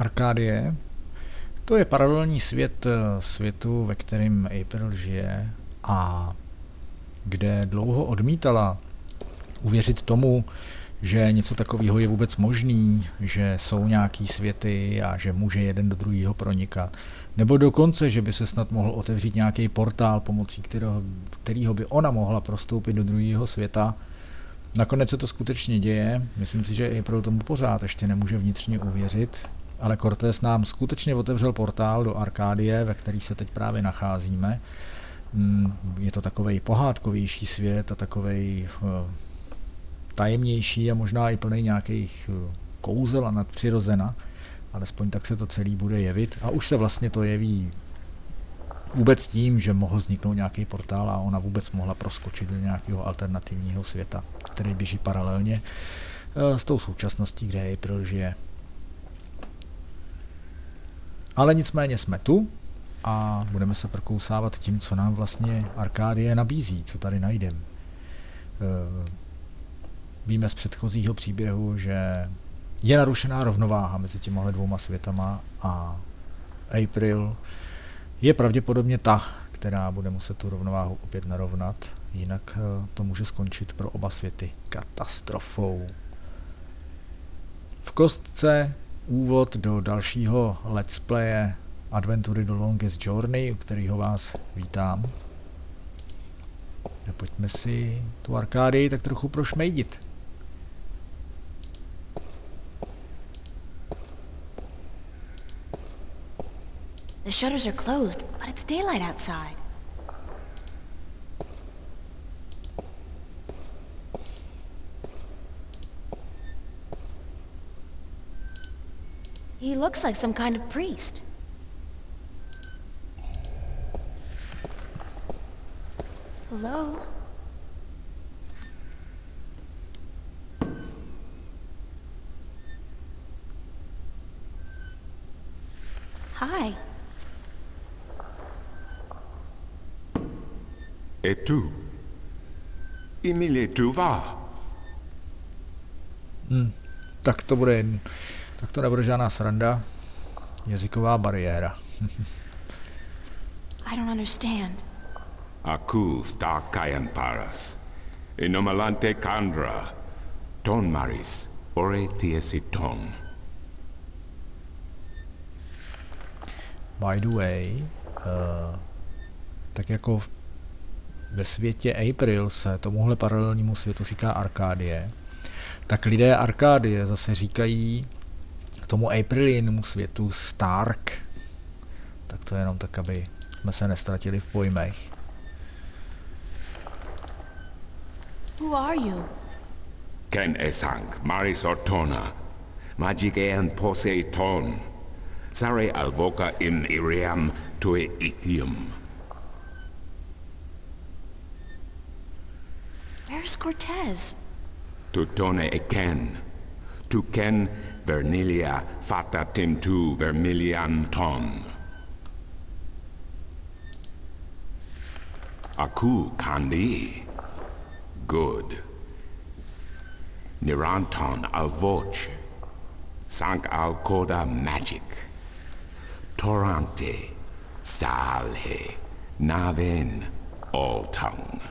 Arkádie, to je paralelní svět světu, ve kterém April žije a kde dlouho odmítala uvěřit tomu, že něco takového je vůbec možný, že jsou nějaký světy a že může jeden do druhého pronikat. Nebo dokonce, že by se snad mohl otevřít nějaký portál, pomocí kterého by ona mohla prostoupit do druhého světa. Nakonec se to skutečně děje, myslím si, že April tomu pořád ještě nemůže vnitřně uvěřit, ale Cortés nám skutečně otevřel portál do Arkádie, ve který se teď právě nacházíme. Je to takovej pohádkovější svět a takovej tajemnější a možná i plný nějakých kouzel a nadpřirozena, alespoň tak se to celý bude jevit a už se vlastně to jeví vůbec tím, že mohl vzniknout nějaký portál a ona vůbec mohla proskočit do nějakého alternativního světa, který běží paralelně s tou současností, kde April žije. Ale nicméně jsme tu a budeme se prokousávat tím, co nám vlastně Arkádie nabízí, co tady najdeme. Víme z předchozího příběhu, že je narušená rovnováha mezi těmihle dvouma světama a April je pravděpodobně ta, která bude muset tu rovnováhu opět narovnat, jinak to může skončit pro oba světy katastrofou. V kostce úvod do dalšího let's playe Adventury The Longest Journey, u kterého vás vítám. A pojďme si tu Arkádii tak trochu prošmejdit. The shutters are closed, but it's daylight outside. He looks like some kind of priest. Hello? Hi. Et tu? Tu va? Tak to bude tak to nebude žádná sranda. Jazyková bariéra. I don't understand. Aku sta kayan paras. Inomalante kandra. Ton maris. Ore tiesi ton. By the way, tak jako ve světě April se tomuhle paralelnímu světu říká Arkádie, tak lidé Arkádie zase říkají tomu Aprilinému světu Stark. Tak to je jenom tak, aby jsme se nestratili v pojmech. Who are you? Ken esang maris ortona. Magigean pose ton. Sare alvoca in iriam tue ithium. Where's Cortez? Tu tone eken. Tu ken vernilia fata tintu vermilian ton. Aku kandi. Good. Niranton alvoch. Sank al coda magic. Torante. Salhe. Naven. All tongue.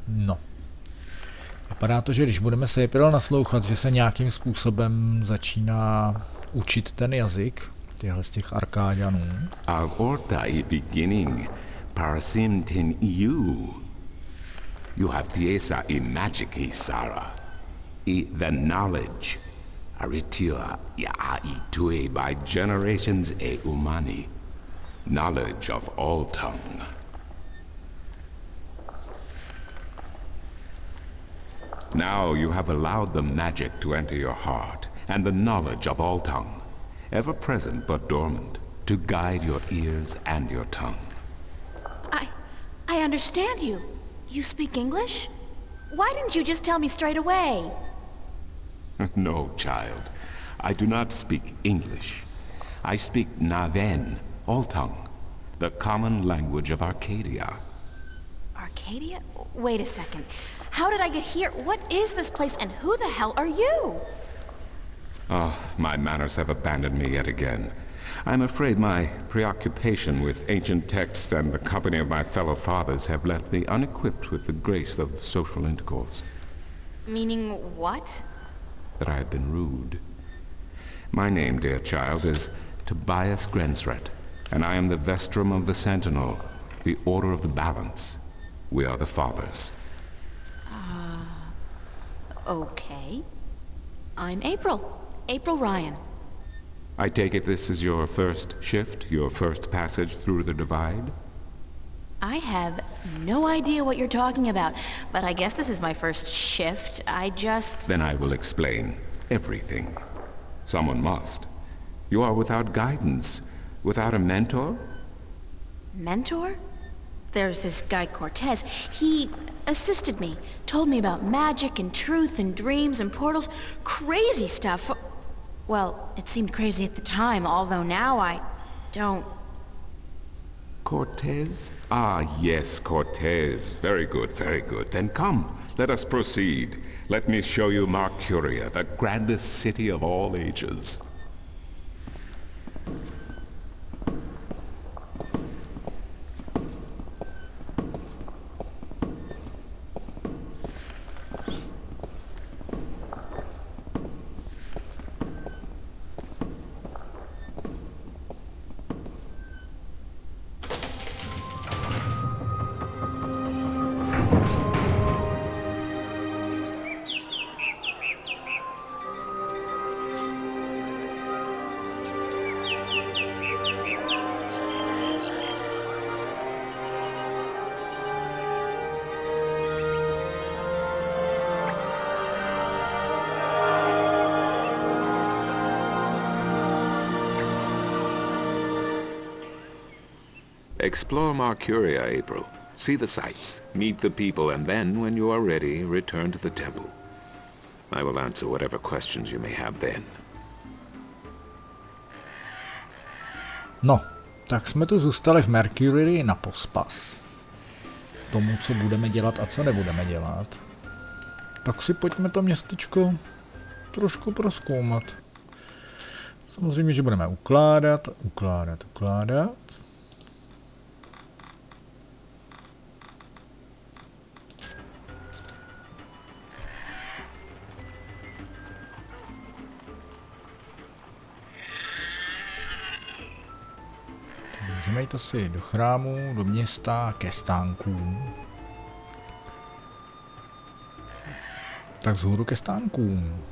No. Vypadá to, že když budeme se April naslouchat, že se nějakým způsobem začíná učit ten jazyk, těchhle z těch Arkáďanů. Al orta I beginning. Parasintin you. You have thiesa I magic Sara. I the knowledge. Aritia ya I tue by generations e umani. Knowledge of all tongue. Now you have allowed the magic to enter your heart, and the knowledge of all tongue, ever present but dormant, to guide your ears and your tongue. I understand you. You speak English? Why didn't you just tell me straight away? No, child. I do not speak English. I speak Naven, all tongue, the common language of Arcadia. Arcadia? Wait a second. How did I get here? What is this place and who the hell are you? Oh, my manners have abandoned me yet again. I'm afraid my preoccupation with ancient texts and the company of my fellow fathers have left me unequipped with the grace of social intercourse. Meaning what? That I have been rude. My name, dear child, is Tobias Grensret, and I am the Vestrum of the Sentinel, the Order of the Balance. We are the Fathers. Okay. I'm April. April Ryan. I take it this is your first shift, your first passage through the Divide? I have no idea what you're talking about, but I guess this is my first shift. Then I will explain everything. Someone must. You are without guidance, without a mentor? Mentor? There's this guy Cortez. He assisted me, told me about magic and truth and dreams and portals. Crazy stuff. Well, it seemed crazy at the time, although now I don't... Cortez? Ah, yes, Cortez. Very good, very good. Then come, let us proceed. Let me show you Mercuria, the grandest city of all ages. Explore Mercuria, April. See the sights, meet the people, and then, when you are ready, return to the temple. I will answer whatever questions you may have then. No, tak jsme tu zůstali v Mercury na pospas. Tomu, co budeme dělat a co nebudeme dělat. Tak si pojďme to městečko trošku prozkoumat. Samozřejmě, že budeme ukládat. Můžeme jít asi do chrámu, do města, ke stánkům. Tak vzhůru ke stánkům.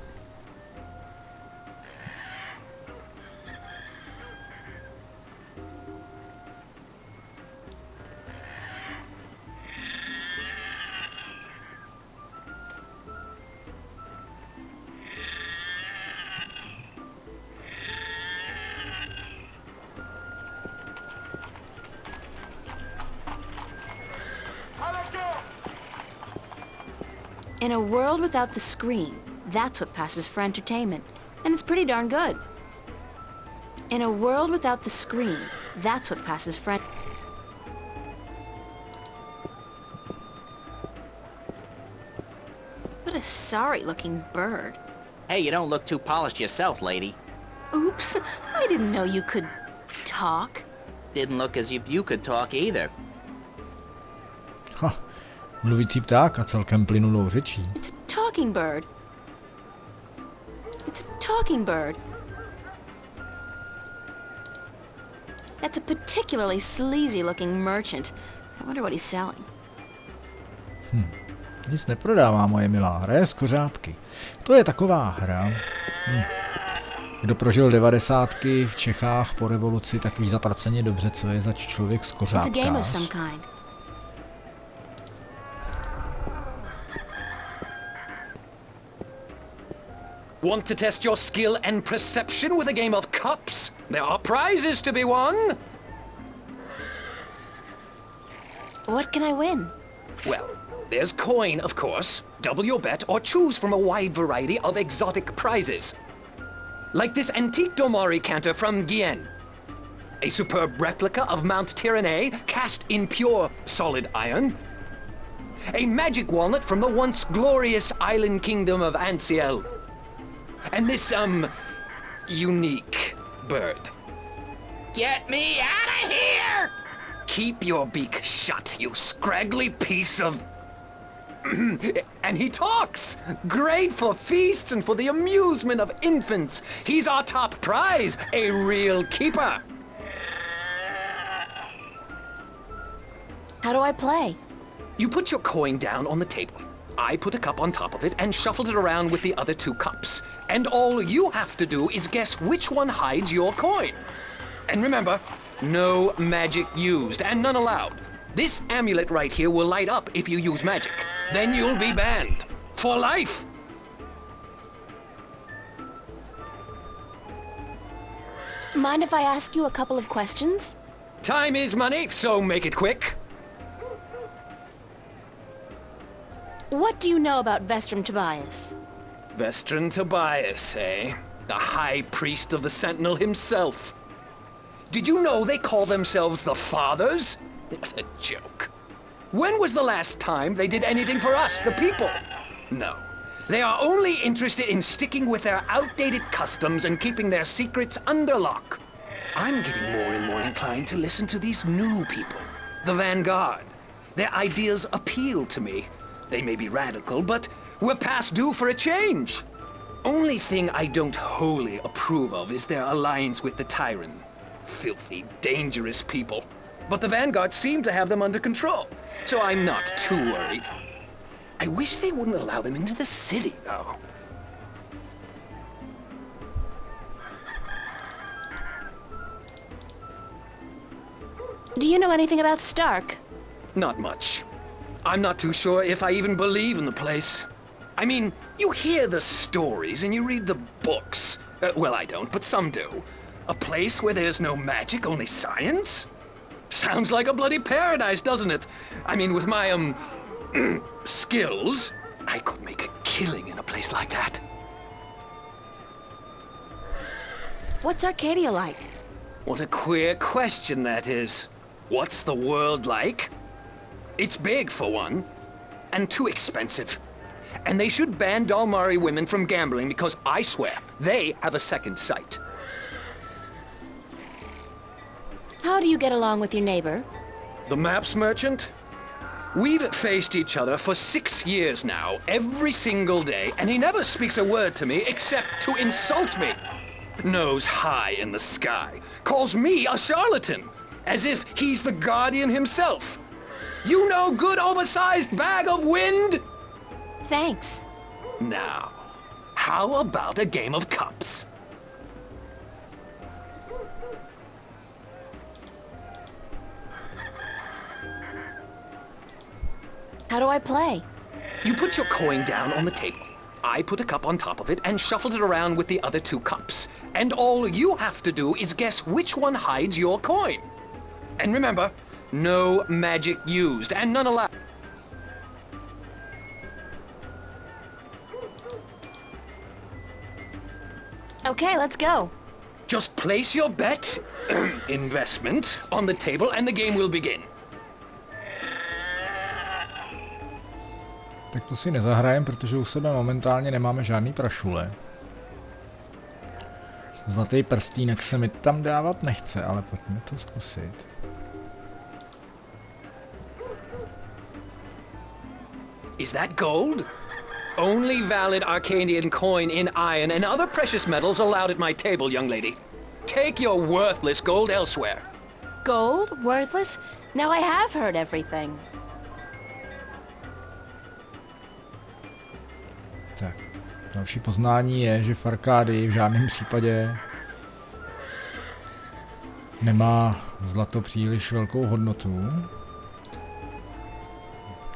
In a world without the screen, that's what passes for entertainment. And it's pretty darn good. In a world without the screen, that's what passes for... What a sorry-looking bird. Hey, you don't look too polished yourself, lady. Oops, I didn't know you could talk. Didn't look as if you could talk either. Ha, mluvící pták a celkem plynulou řečí. It's a talking bird. It's a talking bird. That's a particularly sleazy-looking merchant. I wonder what he's selling. Nic neprodává, moje milá. Hraje z kořápky. To je taková hra. Kdo prožil 90. v Čechách po revoluci, tak ví zatraceně dobře, co je zač člověk z kořápkář. Want to test your skill and perception with a game of cups? There are prizes to be won! What can I win? Well, there's coin, of course. Double your bet or choose from a wide variety of exotic prizes. Like this antique Domari canter from Guyenne. A superb replica of Mount Tyranny cast in pure solid iron. A magic walnut from the once glorious island kingdom of Anciel. And this, unique bird. Get me out of here! Keep your beak shut, you scraggly piece of... And he talks! Great for feasts and for the amusement of infants. He's our top prize, a real keeper. How do I play? You put your coin down on the table. I put a cup on top of it and shuffled it around with the other 2 cups. And all you have to do is guess which one hides your coin. And remember, no magic used and none allowed. This amulet right here will light up if you use magic. Then you'll be banned. For life! Mind if I ask you a couple of questions? Time is money, so make it quick. What do you know about Vestrum Tobias? Vestron Tobias, eh? The High Priest of the Sentinel himself. Did you know they call themselves the Fathers? What a joke. When was the last time they did anything for us, the people? No. They are only interested in sticking with their outdated customs and keeping their secrets under lock. I'm getting more and more inclined to listen to these new people, the Vanguard. Their ideas appeal to me. They may be radical, but we're past due for a change. Only thing I don't wholly approve of is their alliance with the Tyrant. Filthy, dangerous people. But the Vanguard seem to have them under control, so I'm not too worried. I wish they wouldn't allow them into the city, though. Do you know anything about Stark? Not much. I'm not too sure if I even believe in the place. I mean, you hear the stories and you read the books. Well, I don't, but some do. A place where there's no magic, only science? Sounds like a bloody paradise, doesn't it? I mean, with my, skills, I could make a killing in a place like that. What's Arcadia like? What a queer question that is. What's the world like? It's big, for one, and too expensive. And they should ban Dalmari women from gambling because I swear, they have a second sight. How do you get along with your neighbor? The maps merchant? We've faced each other for 6 years now, every single day, and he never speaks a word to me except to insult me. Nose high in the sky, calls me a charlatan, as if he's the guardian himself. You know, good oversized bag of wind? Thanks. Now, how about a game of cups? How do I play? You put your coin down on the table. I put a cup on top of it and shuffled it around with the other 2 cups. And all you have to do is guess which one hides your coin. And remember, no magic used and none allowed. Okay, let's go. Just place your bet, investment, on the table and the game will begin. Tak to si nezahrajem, protože u sebe momentálně nemáme žádný prašule. Zlatý prstínek se mi tam dávat nechce, ale pojďme to zkusit. Is that gold? Only valid Arcadian coin in iron and other precious metals allowed at my table, young lady. Take your worthless gold elsewhere. Gold? Worthless? Now I have heard everything. Tak, další poznání je, že v Arkádii v žádném případě nemá zlato příliš velkou hodnotu.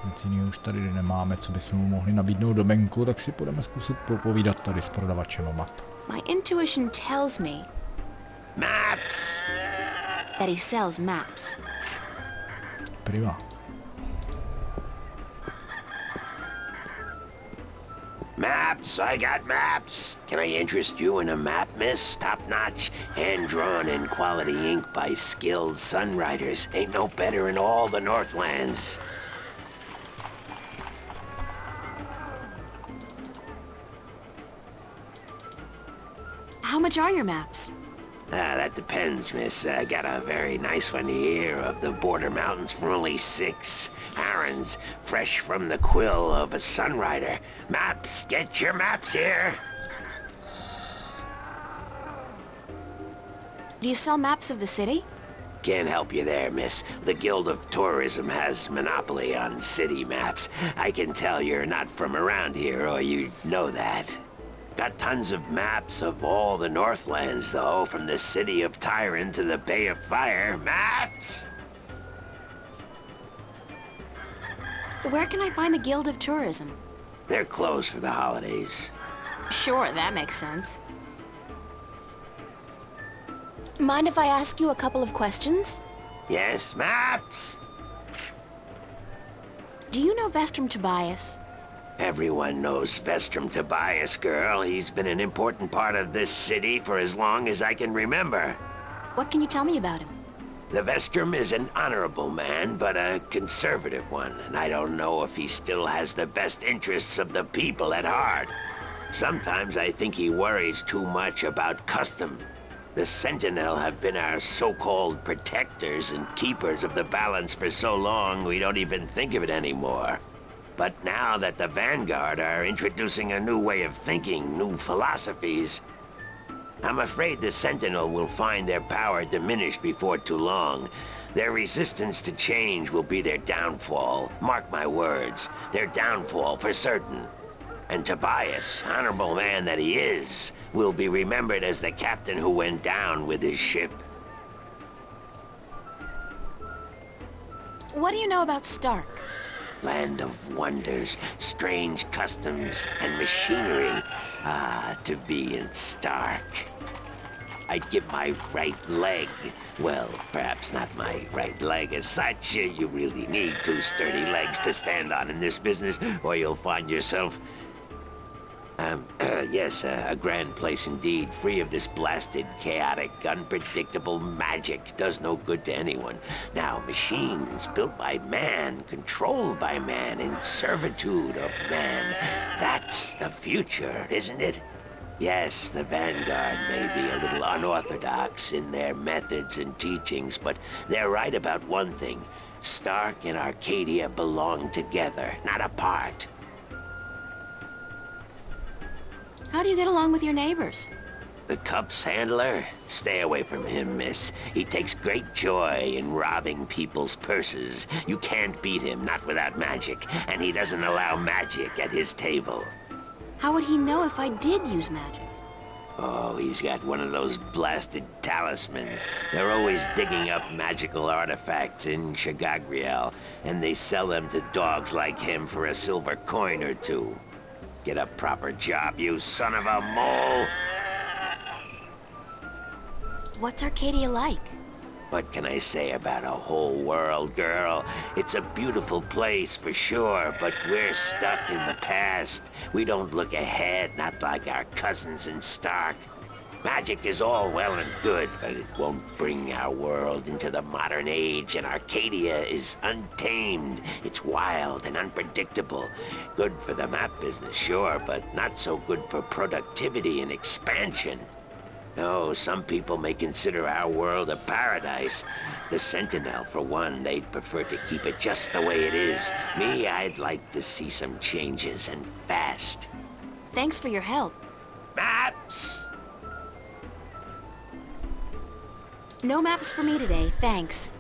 Nic jiného už tady nemáme, co bychom mu mohli nabídnout do banku, tak si budeme zkusit popovídat tady s prodavačem map. My intuition tells me Maps! that he sells maps. Prima. Maps, I got maps. Can I interest you in a map, miss? Top-notch, hand-drawn in quality ink by skilled sunwriters. Ain't no better in all the Northlands. How much are your maps? That depends, miss. I got a very nice one here of the border mountains for only 6 herons, fresh from the quill of a sunrider. Maps, get your maps here. Do you sell maps of the city? Can't help you there, miss. The Guild of Tourism has monopoly on city maps. I can tell you're not from around here, or you'd know that. Got tons of maps of all the Northlands, though, from the city of Tyron to the Bay of Fire. Maps! Where can I find the Guild of Tourism? They're closed for the holidays. Sure, that makes sense. Mind if I ask you a couple of questions? Yes, maps! Do you know Vestrum Tobias? Everyone knows Vestrum Tobias, girl. He's been an important part of this city for as long as I can remember. What can you tell me about him? The Vestrum is an honorable man, but a conservative one, and I don't know if he still has the best interests of the people at heart. Sometimes I think he worries too much about custom. The Sentinel have been our so-called protectors and keepers of the balance for so long we don't even think of it anymore. But now that the Vanguard are introducing a new way of thinking, new philosophies, I'm afraid the Sentinel will find their power diminished before too long. Their resistance to change will be their downfall. Mark my words, their downfall for certain. And Tobias, honorable man that he is, will be remembered as the captain who went down with his ship. What do you know about Stark? Land of wonders, strange customs, and machinery. Ah, to be in Stark. I'd give my right leg. Well, perhaps not my right leg as such. You really need 2 sturdy legs to stand on in this business, or you'll find yourself... yes, a grand place indeed, free of this blasted, chaotic, unpredictable magic. Does no good to anyone. Now, machines built by man, controlled by man, in servitude of man. That's the future, isn't it? Yes, the Vanguard may be a little unorthodox in their methods and teachings, but they're right about one thing. Stark and Arcadia belong together, not apart. How do you get along with your neighbors? The Cup's handler? Stay away from him, miss. He takes great joy in robbing people's purses. You can't beat him, not without magic, and he doesn't allow magic at his table. How would he know if I did use magic? Oh, he's got one of those blasted talismans. They're always digging up magical artifacts in Shagagriel, and they sell them to dogs like him for a silver coin or 2. Get a proper job, you son of a mole! What's Arcadia like? What can I say about a whole world, girl? It's a beautiful place for sure, but we're stuck in the past. We don't look ahead, not like our cousins in Stark. Magic is all well and good, but it won't bring our world into the modern age, and Arcadia is untamed. It's wild and unpredictable. Good for the map business, sure, but not so good for productivity and expansion. No, some people may consider our world a paradise. The Sentinel, for one, they'd prefer to keep it just the way it is. Me, I'd like to see some changes, and fast. Thanks for your help. Maps! No maps for me today, thanks.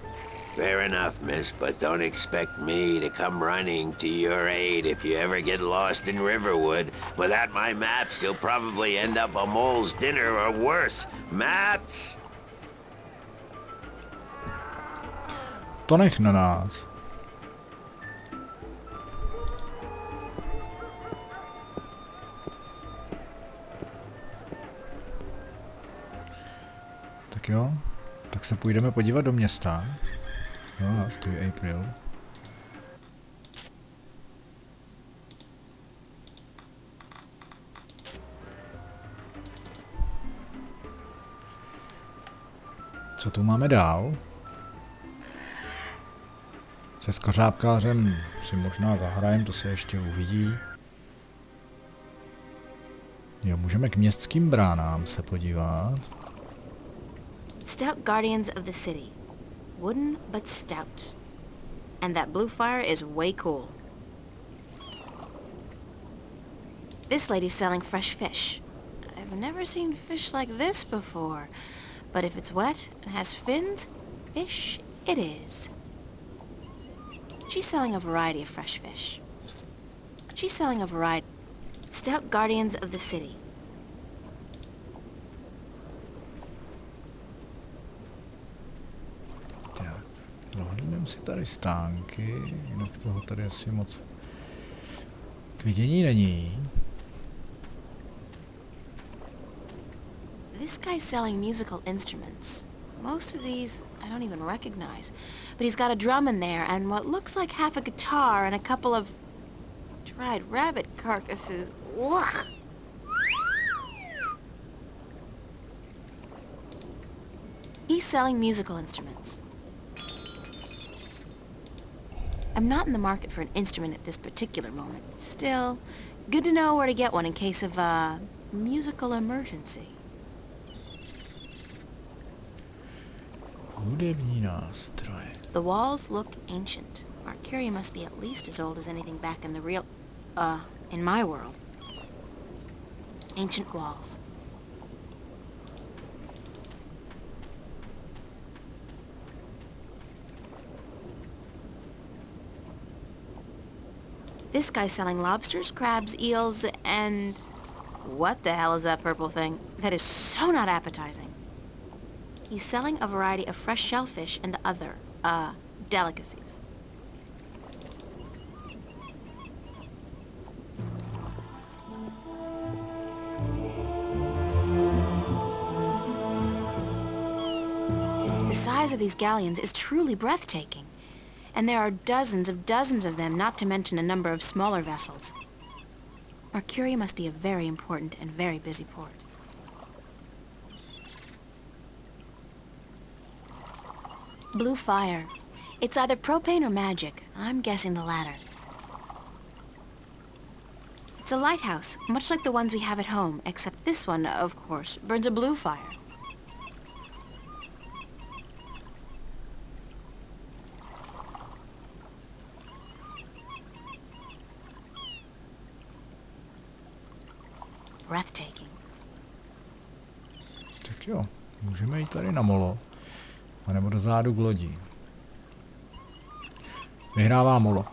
Fair enough, miss, but don't expect me to come running to your aid if you ever get lost in Riverwood. Without my maps, you'll probably end up a mole's dinner or worse. Maps! To nech na nás. Tak jo, tak se půjdeme podívat do města. Jo, stojí April. Co tu máme dál? Se skořápkářem si možná zahrajem, to se ještě uvidí. Jo, můžeme k městským bránám se podívat. Stout guardians of the city. Wooden, but stout. And that blue fire is way cool. This lady's selling fresh fish. I've never seen fish like this before. But if it's wet and has fins, fish it is. She's selling a variety of fresh fish. She's selling a variety. Stout guardians of the city. Tak, dohodneme si tady stánky, jinak toho tady asi moc k vidění není. This guy's selling musical instruments. Most of these I don't even recognize. But he's got a drum in there and what looks like half a guitar and a couple of dried rabbit carcasses. Ugh. He's selling musical instruments. I'm not in the market for an instrument at this particular moment. Still, good to know where to get one in case of a musical emergency. Hudební nástroje. The walls look ancient. Mercury must be at least as old as anything back in the real... in my world. Ancient walls. This guy's selling lobsters, crabs, eels, and... What the hell is that purple thing? That is so not appetizing. He's selling a variety of fresh shellfish and other, delicacies. The size of these galleons is truly breathtaking. And there are dozens of them, not to mention a number of smaller vessels. Mercury must be a very important and very busy port. Blue fire. It's either propane or magic. I'm guessing the latter. It's a lighthouse, much like the ones we have at home, except this one, of course, burns a blue fire. Breathtaking. Tak jo, můžeme jít tady na molo, anebo do zádu k lodi. Vyhrává molo.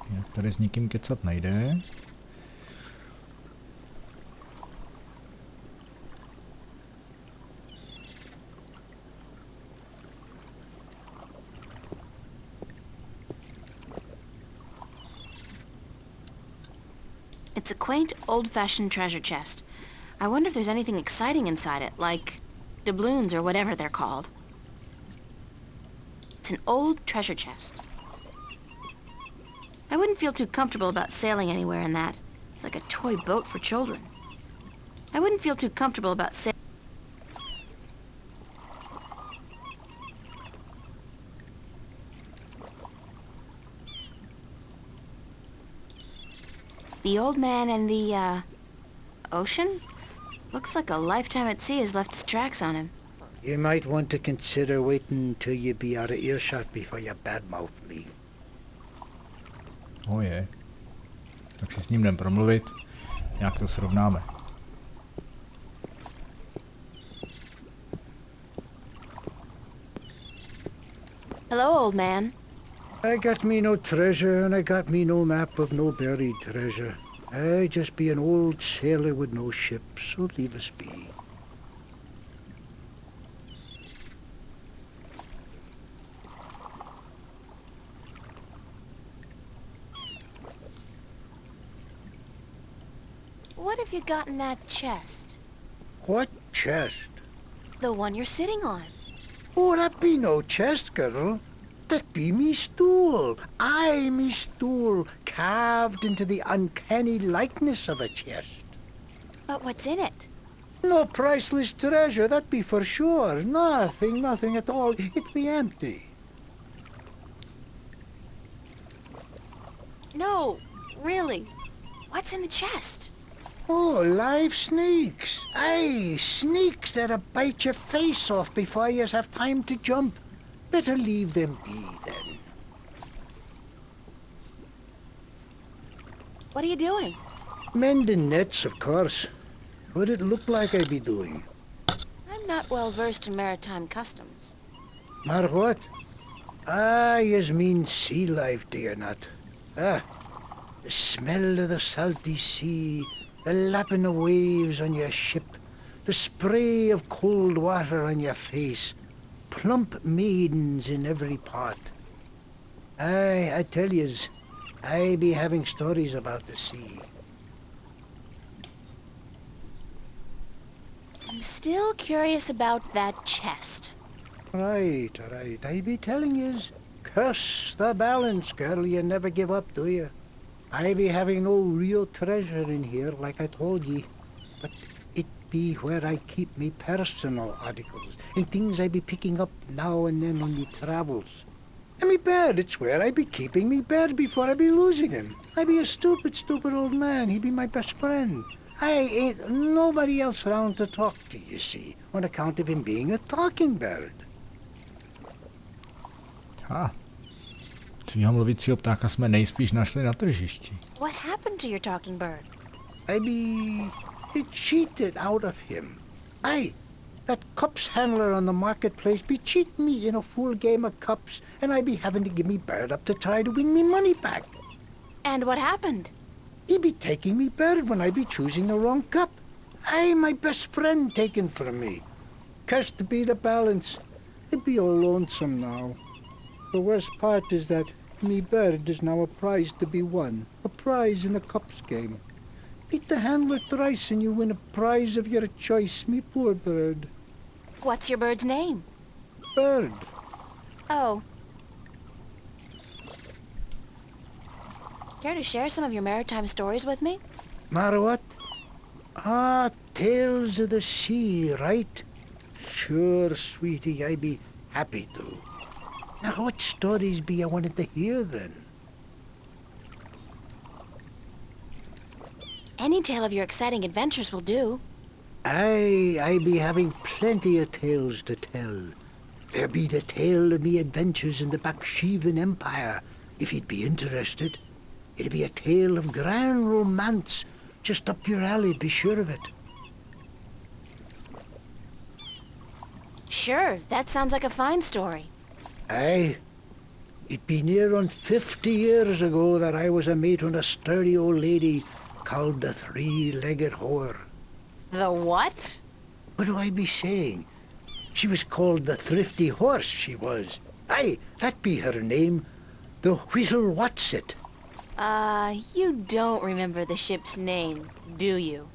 Jak tady s nikým kecat nejde. It's a quaint, old-fashioned treasure chest. I wonder if there's anything exciting inside it, like doubloons or whatever they're called. It's an old treasure chest. I wouldn't feel too comfortable about sailing anywhere in that. It's like a toy boat for children. I wouldn't feel too comfortable about sailing. The old man and the, ocean? Looks like a lifetime at sea has left its tracks on him. You might want to consider waiting till you be out of earshot before you badmouth me. Je. Tak si s ním jdem promluvit, nějak to srovnáme. Hello, old man. I got me no treasure, and I got me no map of no buried treasure. I just be an old sailor with no ship, so leave us be. What have you got in that chest? What chest? The one you're sitting on. Oh, that be no chest, girl. That be me stool. Aye, me stool, carved into the uncanny likeness of a chest. But what's in it? No priceless treasure, that be for sure. Nothing at all. It be empty. No, really. What's in the chest? Oh, live snakes. Aye, snakes that'll bite your face off before you have time to jump. Better leave them be, then. What are you doing? Mending nets, of course. What'd it look like I'd be doing? I'm not well versed in maritime customs. Mar what? Ah, yous mean sea life, do you not? Ah, the smell of the salty sea, the lapping of waves on your ship, the spray of cold water on your face, plump maidens in every pot. Aye, I tell yous, I be having stories about the sea. I'm still curious about that chest. Right, right. I be telling yous, curse the balance, girl. You never give up, do you? I be having no real treasure in here, like I told ye. But it be where I keep me personal articles, and things I be picking up now and then on me travels. And me bed, it's where I be keeping me bed before I be losing him. I be a stupid, stupid old man. He be my best friend. I ain't nobody else around to talk to, you see, on account of him being a talking bird. Tvýho mluvícího ptáka jsme nejspíš našli na tržišti. What happened to your talking bird? I be cheated out of him. Aye, that cups handler on the marketplace be cheating me in a full game of cups, and I be having to give me bird up to try to win me money back. And what happened? He be taking me bird when I be choosing the wrong cup. Aye, my best friend taken from me. Cursed be the balance. It be all lonesome now. The worst part is that me bird is now a prize to be won. A prize in the cups game. Beat the handler thrice and you win a prize of your choice, me poor bird. What's your bird's name? Bird. Oh. Care to share some of your maritime stories with me? Mar what? Ah, tales of the sea, right? Sure, sweetie, I be happy to. Now, what stories be I wanted to hear, then? Any tale of your exciting adventures will do. Aye, I be having plenty of tales to tell. There be the tale of me adventures in the Baksheevan Empire, if you'd be interested. It'd be a tale of grand romance, just up your alley, be sure of it. Sure, that sounds like a fine story. Aye. It be near on 50 years ago that I was a mate on a sturdy old lady called the Three-Legged Whore. The what? What do I be saying? She was called the Thrifty Horse, she was. Aye, that be her name. The Whittle What's-it. You don't remember the ship's name, do you?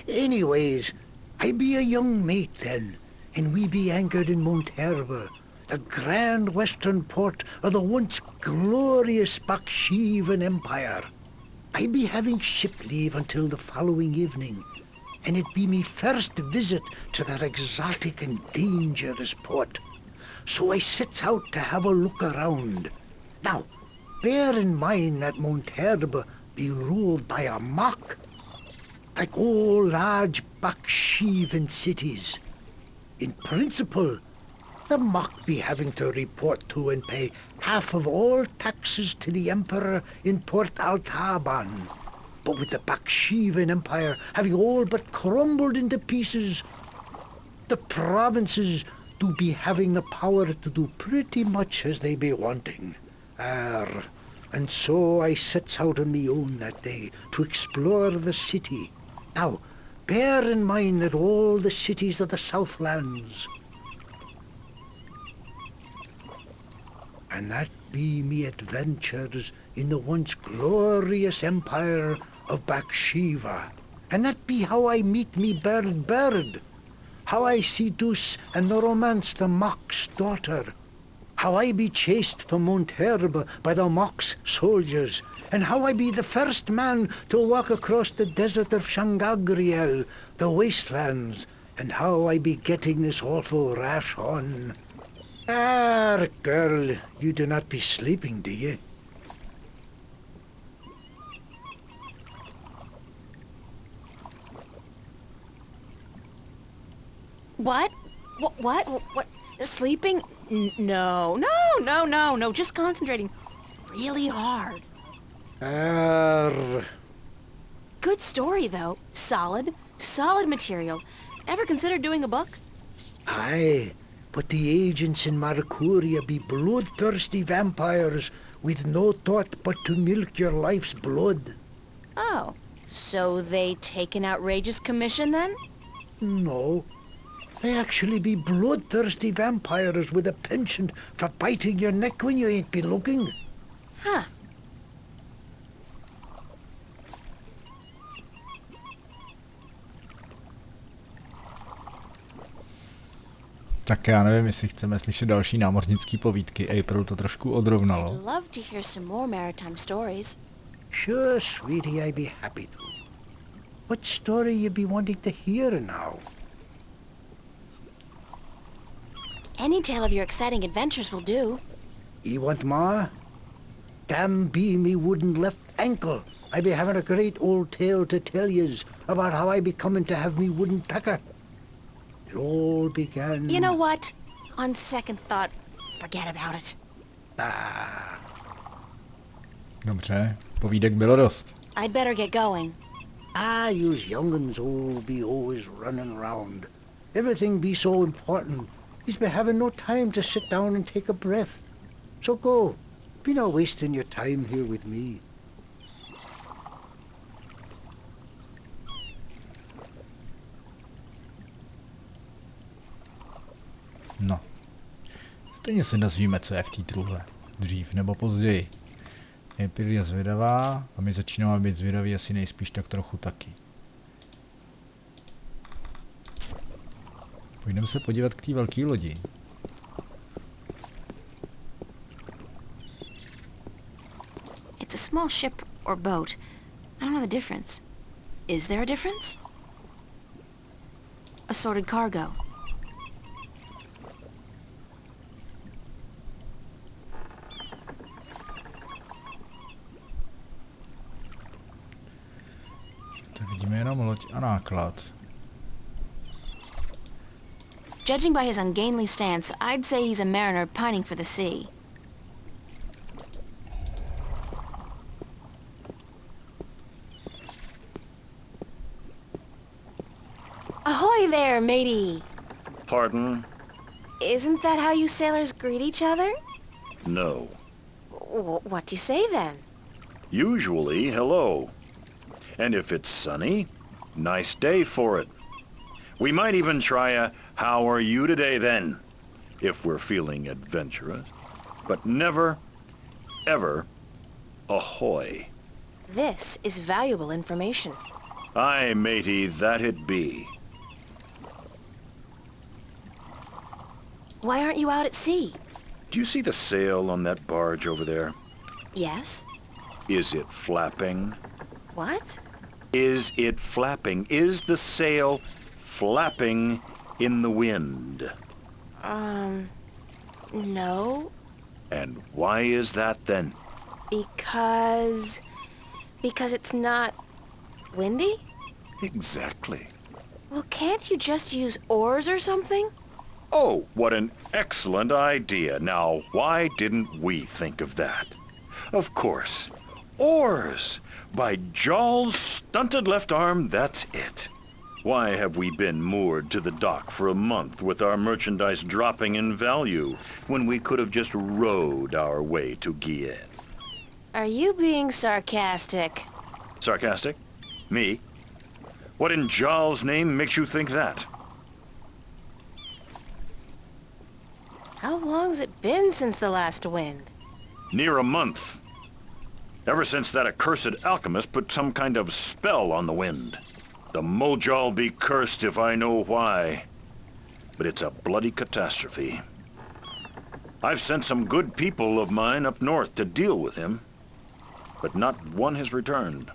Anyways, I be a young mate then, and we be anchored in Monterba, the grand western port of the once glorious Baksheevan Empire. I be having ship leave until the following evening, and it be me first visit to that exotic and dangerous port. So I sets out to have a look around. Now, bear in mind that Monterba be ruled by a mock, like all large Baksheevan cities. In principle, the mock be having to report to and pay half of all taxes to the emperor in Port Altaban. But with the Baksheevan Empire having all but crumbled into pieces, the provinces do be having the power to do pretty much as they be wanting. And so I sets out on me own that day to explore the city. Now, bear in mind that all the cities of the Southlands, and that be me adventures in the once glorious empire of Bakshiva. And that be how I meet me bird, how I seduce and romance the mock's daughter, how I be chased from Monterba by the mock's soldiers, and how I be the first man to walk across the desert of Shangagriel, the wastelands, and how I be getting this awful rash on. Girl, you do not be sleeping, do you? What? What? Sleeping? No. Just concentrating really hard. Good story, though. Solid material. Ever considered doing a book? Aye, but the agents in Marcuria be bloodthirsty vampires with no thought but to milk your life's blood. Oh, so they take an outrageous commission, then? No. They actually be bloodthirsty vampires with a penchant for biting your neck when you ain't be looking. Huh. Tak já nevím, jestli chceme slyšet další námořnický povídky. April to trošku odrovnalo. I'd love to hear some more maritime stories. Sure, sweetie, I'd be happy to. What story you be wanting to hear now? Any tale of your exciting adventures will do. You want more? Damn be me wooden left ankle. I be having a great old tale to tell yous about how I be coming to have me wooden pecker. It all began... You know what? On second thought, forget about it. Dobře, povídek bylo dost. I'd better get going. Yous young'uns all be always running around. Everything be so important. Yous be having no time to sit down and take a breath. So go. Be not wasting your time here with me. No. Stejně se dozvíme, co je v té truhle. Dřív nebo později. April je zvědavá a my začínáme být zvědaví asi nejspíš tak trochu taky. Půjdeme se podívat k té velké lodi. It's a small ship or boat. I don't know the difference. Is there a difference? Assorted cargo. Tak vidíme jenom loď a náklad. Judging by his ungainly stance, I'd say he's a mariner pining for the sea. Ahoy there, matey! Pardon? Isn't that how you sailors greet each other? No. What do you say then? Usually, hello. And if it's sunny, nice day for it. We might even try a how are you today then, if we're feeling adventurous. But never, ever, ahoy. This is valuable information. Aye, matey, that it be. Why aren't you out at sea? Do you see the sail on that barge over there? Yes? Is it flapping? What? Is it flapping? Is the sail flapping in the wind? No. And why is that then? Because it's not windy? Exactly. Well, can't you just use oars or something? Oh, what an excellent idea. Now, why didn't we think of that? Of course. Oars! By Jaw's stunted left arm, that's it. Why have we been moored to the dock for a month with our merchandise dropping in value when we could have just rowed our way to Guyenne? Are you being sarcastic? Sarcastic? Me? What in Jaw's name makes you think that? How long's it been since the last wind? Near a month. Ever since that accursed alchemist put some kind of spell on the wind. The Mojal be cursed if I know why. But it's a bloody catastrophe. I've sent some good people of mine up north to deal with him, but not one has returned.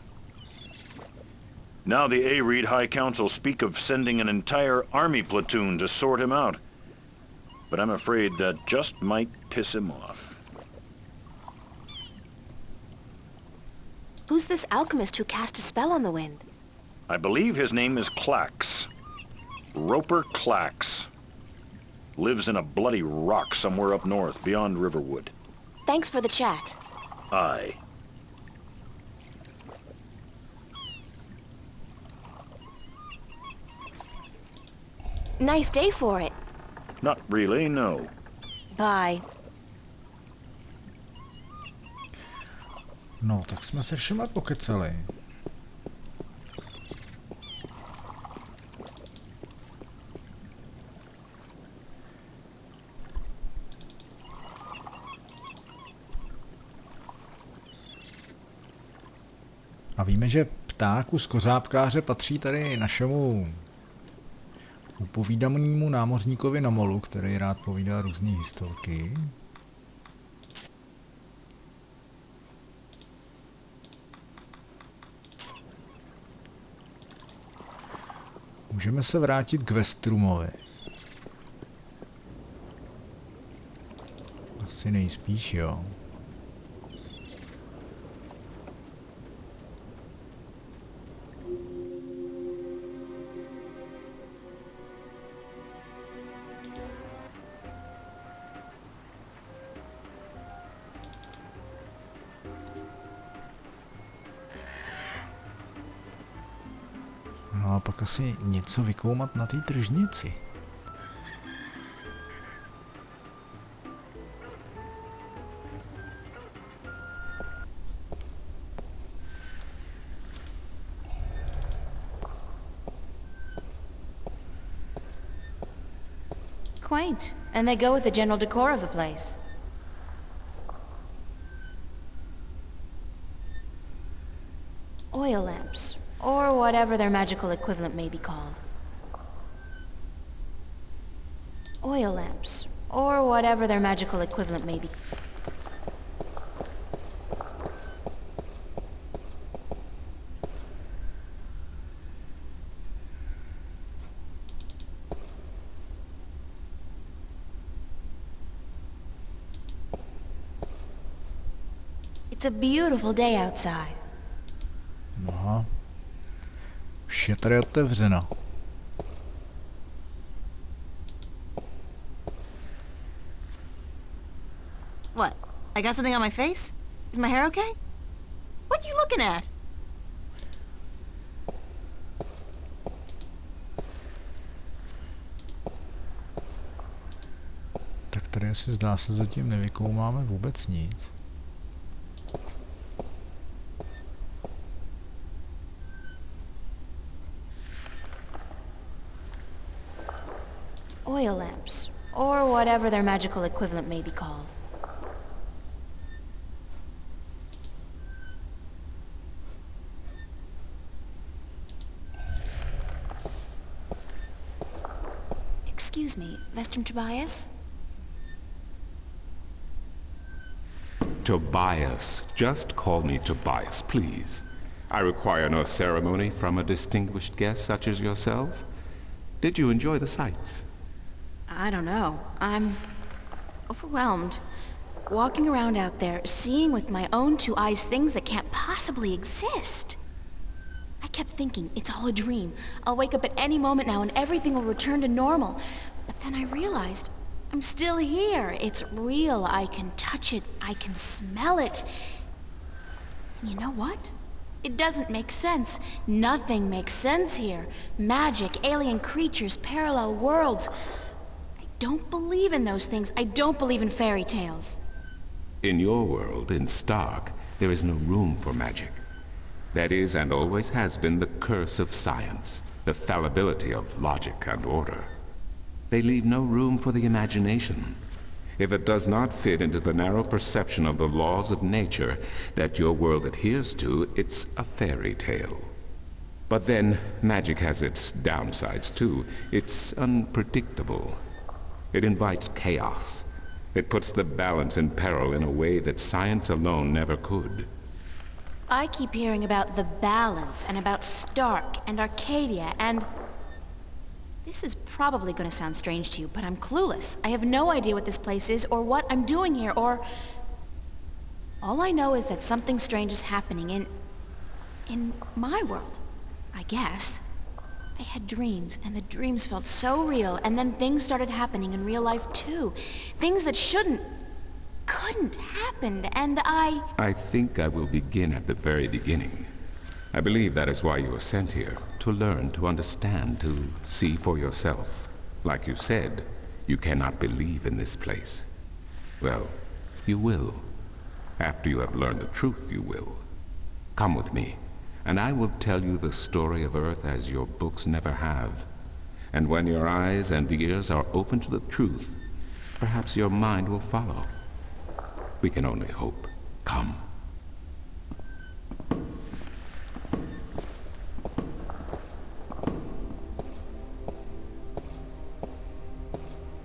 Now the Areed High Council speak of sending an entire army platoon to sort him out. But I'm afraid that just might piss him off. Who's this alchemist who cast a spell on the wind? I believe his name is Clax. Roper Clax. Lives in a bloody rock somewhere up north, beyond Riverwood. Thanks for the chat. Aye. Nice day for it. Not really, no. Bye. No, tak jsme se všema pokecali. A víme, že pták u skořápkáře patří tady našemu upovídanému námořníkovi na molu, který rád povídá různé historky. Můžeme se vrátit k Westrumovi. Asi nejspíš, jo. No a pak asi něco vykoumat na té tržnici. Quaint, and they go with the general decor of the place. Oil lamps, or whatever their magical equivalent may be called. Oil lamps, or whatever their magical equivalent may be. It's a beautiful day outside. Aha. Už je tady otevřeno. What? I got something on my face? Is my hair okay? What you looking at? Tak tady asi zdá se zatím nevykoumáme vůbec nic. Oil lamps, or whatever their magical equivalent may be called. Excuse me, Vestrum Tobias? Tobias. Just call me Tobias, please. I require no ceremony from a distinguished guest such as yourself. Did you enjoy the sights? I don't know. I'm overwhelmed. Walking around out there, seeing with my own two eyes things that can't possibly exist. I kept thinking, it's all a dream. I'll wake up at any moment now and everything will return to normal. But then I realized, I'm still here. It's real. I can touch it. I can smell it. And you know what? It doesn't make sense. Nothing makes sense here. Magic, alien creatures, parallel worlds. I don't believe in those things. I don't believe in fairy tales. In your world, in Stark, there is no room for magic. That is, and always has been, the curse of science, the fallibility of logic and order. They leave no room for the imagination. If it does not fit into the narrow perception of the laws of nature that your world adheres to, it's a fairy tale. But then, magic has its downsides too. It's unpredictable. It invites chaos. It puts the balance in peril in a way that science alone never could. I keep hearing about the balance, and about Stark, and Arcadia, and... This is probably gonna sound strange to you, but I'm clueless. I have no idea what this place is, or what I'm doing here, or... All I know is that something strange is happening in my world, I guess. I had dreams, and the dreams felt so real, and then things started happening in real life too. Things that couldn't happen, and I think I will begin at the very beginning. I believe that is why you were sent here, to learn, to understand, to see for yourself. Like you said, you cannot believe in this place. Well, you will. After you have learned the truth, you will. Come with me, and I will tell you the story of Earth as your books never have. And when your eyes and ears are open to the truth, perhaps your mind will follow. We can only hope. Come.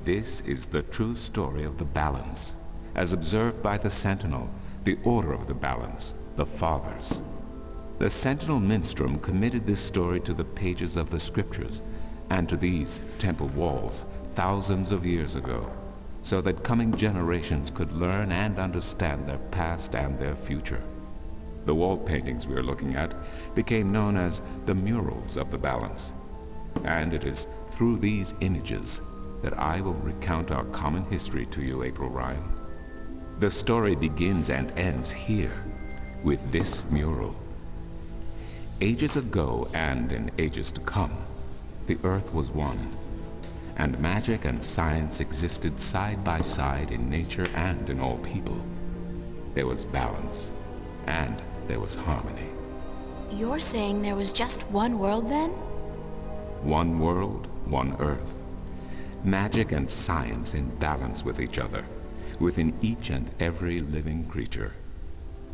This is the true story of the balance, as observed by the Sentinel, the Order of the Balance, the Fathers. The Sentinel Minstrel committed this story to the pages of the scriptures and to these temple walls thousands of years ago, so that coming generations could learn and understand their past and their future. The wall paintings we are looking at became known as the Murals of the Balance, and it is through these images that I will recount our common history to you, April Ryan. The story begins and ends here, with this mural. Ages ago and in ages to come, the earth was one, and magic and science existed side by side in nature and in all people. There was balance, and there was harmony. You're saying there was just one world then? One world, one earth. Magic and science in balance with each other, within each and every living creature.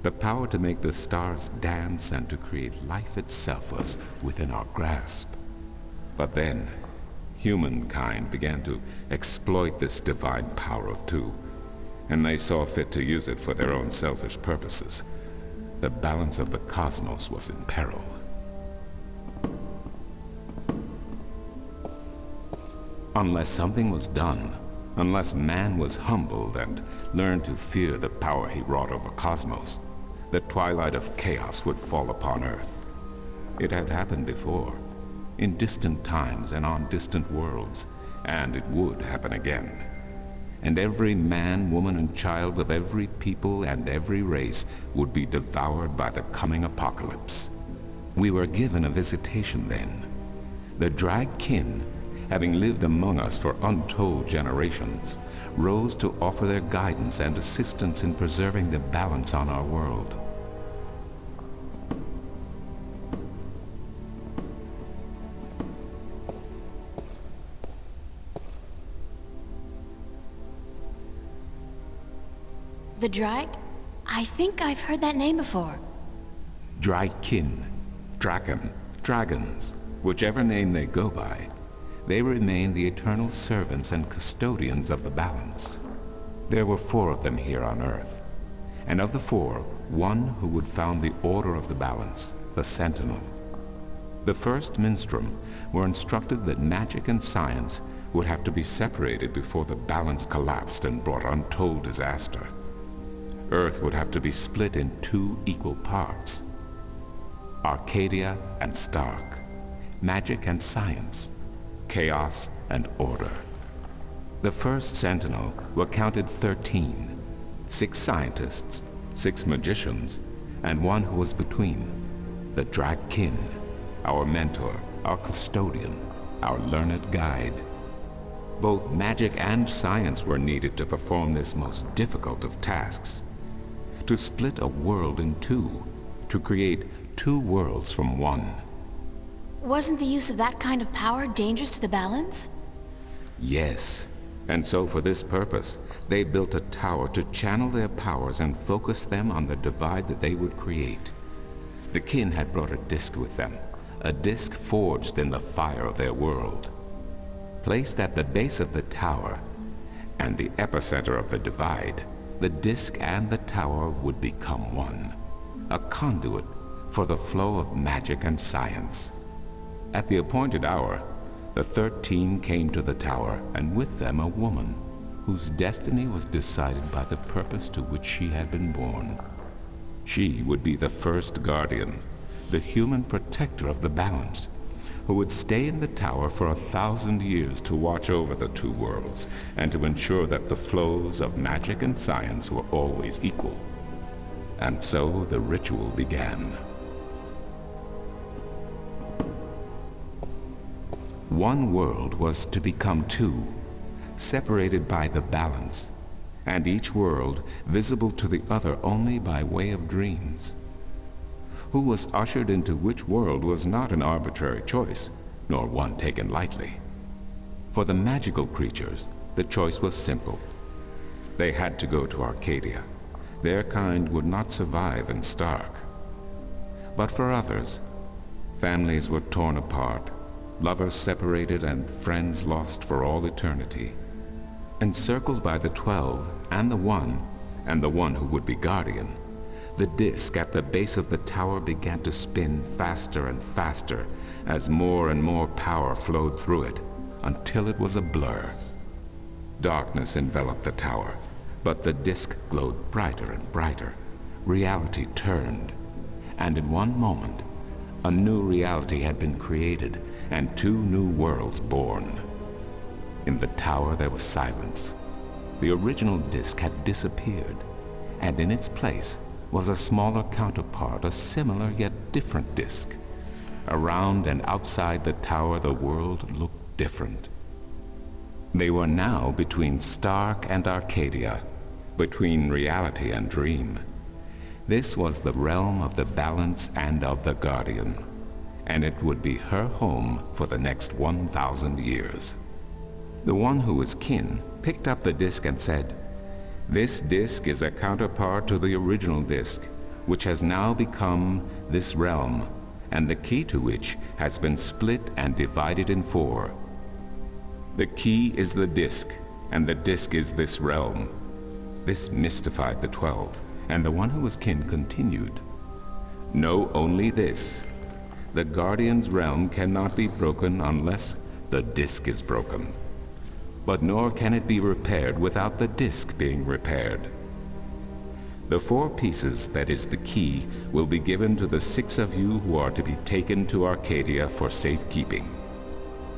The power to make the stars dance and to create life itself was within our grasp. But then, humankind began to exploit this divine power of two, and they saw fit to use it for their own selfish purposes. The balance of the cosmos was in peril. Unless something was done, unless man was humbled and learned to fear the power he wrought over cosmos, the twilight of chaos would fall upon Earth. It had happened before, in distant times and on distant worlds, and it would happen again. And every man, woman, and child of every people and every race would be devoured by the coming apocalypse. We were given a visitation then. The drag kin, having lived among us for untold generations, rose to offer their guidance and assistance in preserving the balance on our world. The Drag? I think I've heard that name before. Dragkin, Draken, Dragons, whichever name they go by, they remain the eternal servants and custodians of the balance. There were 4 of them here on Earth, and of the 4, one who would found the Order of the Balance, the Sentinel. The first Minstrum were instructed that magic and science would have to be separated before the balance collapsed and brought untold disaster. Earth would have to be split in 2 equal parts. Arcadia and Stark, magic and science, chaos and order. The first Sentinel were counted 13, 6 scientists, 6 magicians, and 1 who was between, the Dragkin, our mentor, our custodian, our learned guide. Both magic and science were needed to perform this most difficult of tasks, to split a world in 2, to create 2 worlds from one. Wasn't the use of that kind of power dangerous to the balance? Yes, and so for this purpose, they built a tower to channel their powers and focus them on the divide that they would create. The kin had brought a disc with them, a disc forged in the fire of their world. Placed at the base of the tower and the epicenter of the divide, the disc and the tower would become one, a conduit for the flow of magic and science. At the appointed hour, the 13 came to the tower, and with them a woman, whose destiny was decided by the purpose to which she had been born. She would be the first guardian, the human protector of the balance, who would stay in the tower for 1,000 years to watch over the two worlds and to ensure that the flows of magic and science were always equal. And so the ritual began. One world was to become two, separated by the balance, and each world visible to the other only by way of dreams. Who was ushered into which world was not an arbitrary choice, nor one taken lightly. For the magical creatures, the choice was simple. They had to go to Arcadia. Their kind would not survive in Stark. But for others, families were torn apart, lovers separated, and friends lost for all eternity. Encircled by the 12 and the one who would be guardian, the disk at the base of the tower began to spin faster and faster as more and more power flowed through it, until it was a blur. Darkness enveloped the tower, but the disk glowed brighter and brighter. Reality turned, and in one moment, a new reality had been created and two new worlds born. In the tower there was silence. The original disk had disappeared, and in its place was a smaller counterpart, a similar yet different disk. Around and outside the tower, the world looked different. They were now between Stark and Arcadia, between reality and dream. This was the realm of the balance and of the guardian, and it would be her home for the next 1,000 years. The one who was kin picked up the disk and said, "This disk is a counterpart to the original disk, which has now become this realm, and the key to which has been split and divided in 4. The key is the disk, and the disk is this realm." This mystified the 12, and the one who was kin continued, "Know only this. The Guardian's realm cannot be broken unless the disk is broken. But nor can it be repaired without the disk being repaired. The 4 pieces, that is the key, will be given to the 6 of you who are to be taken to Arcadia for safekeeping.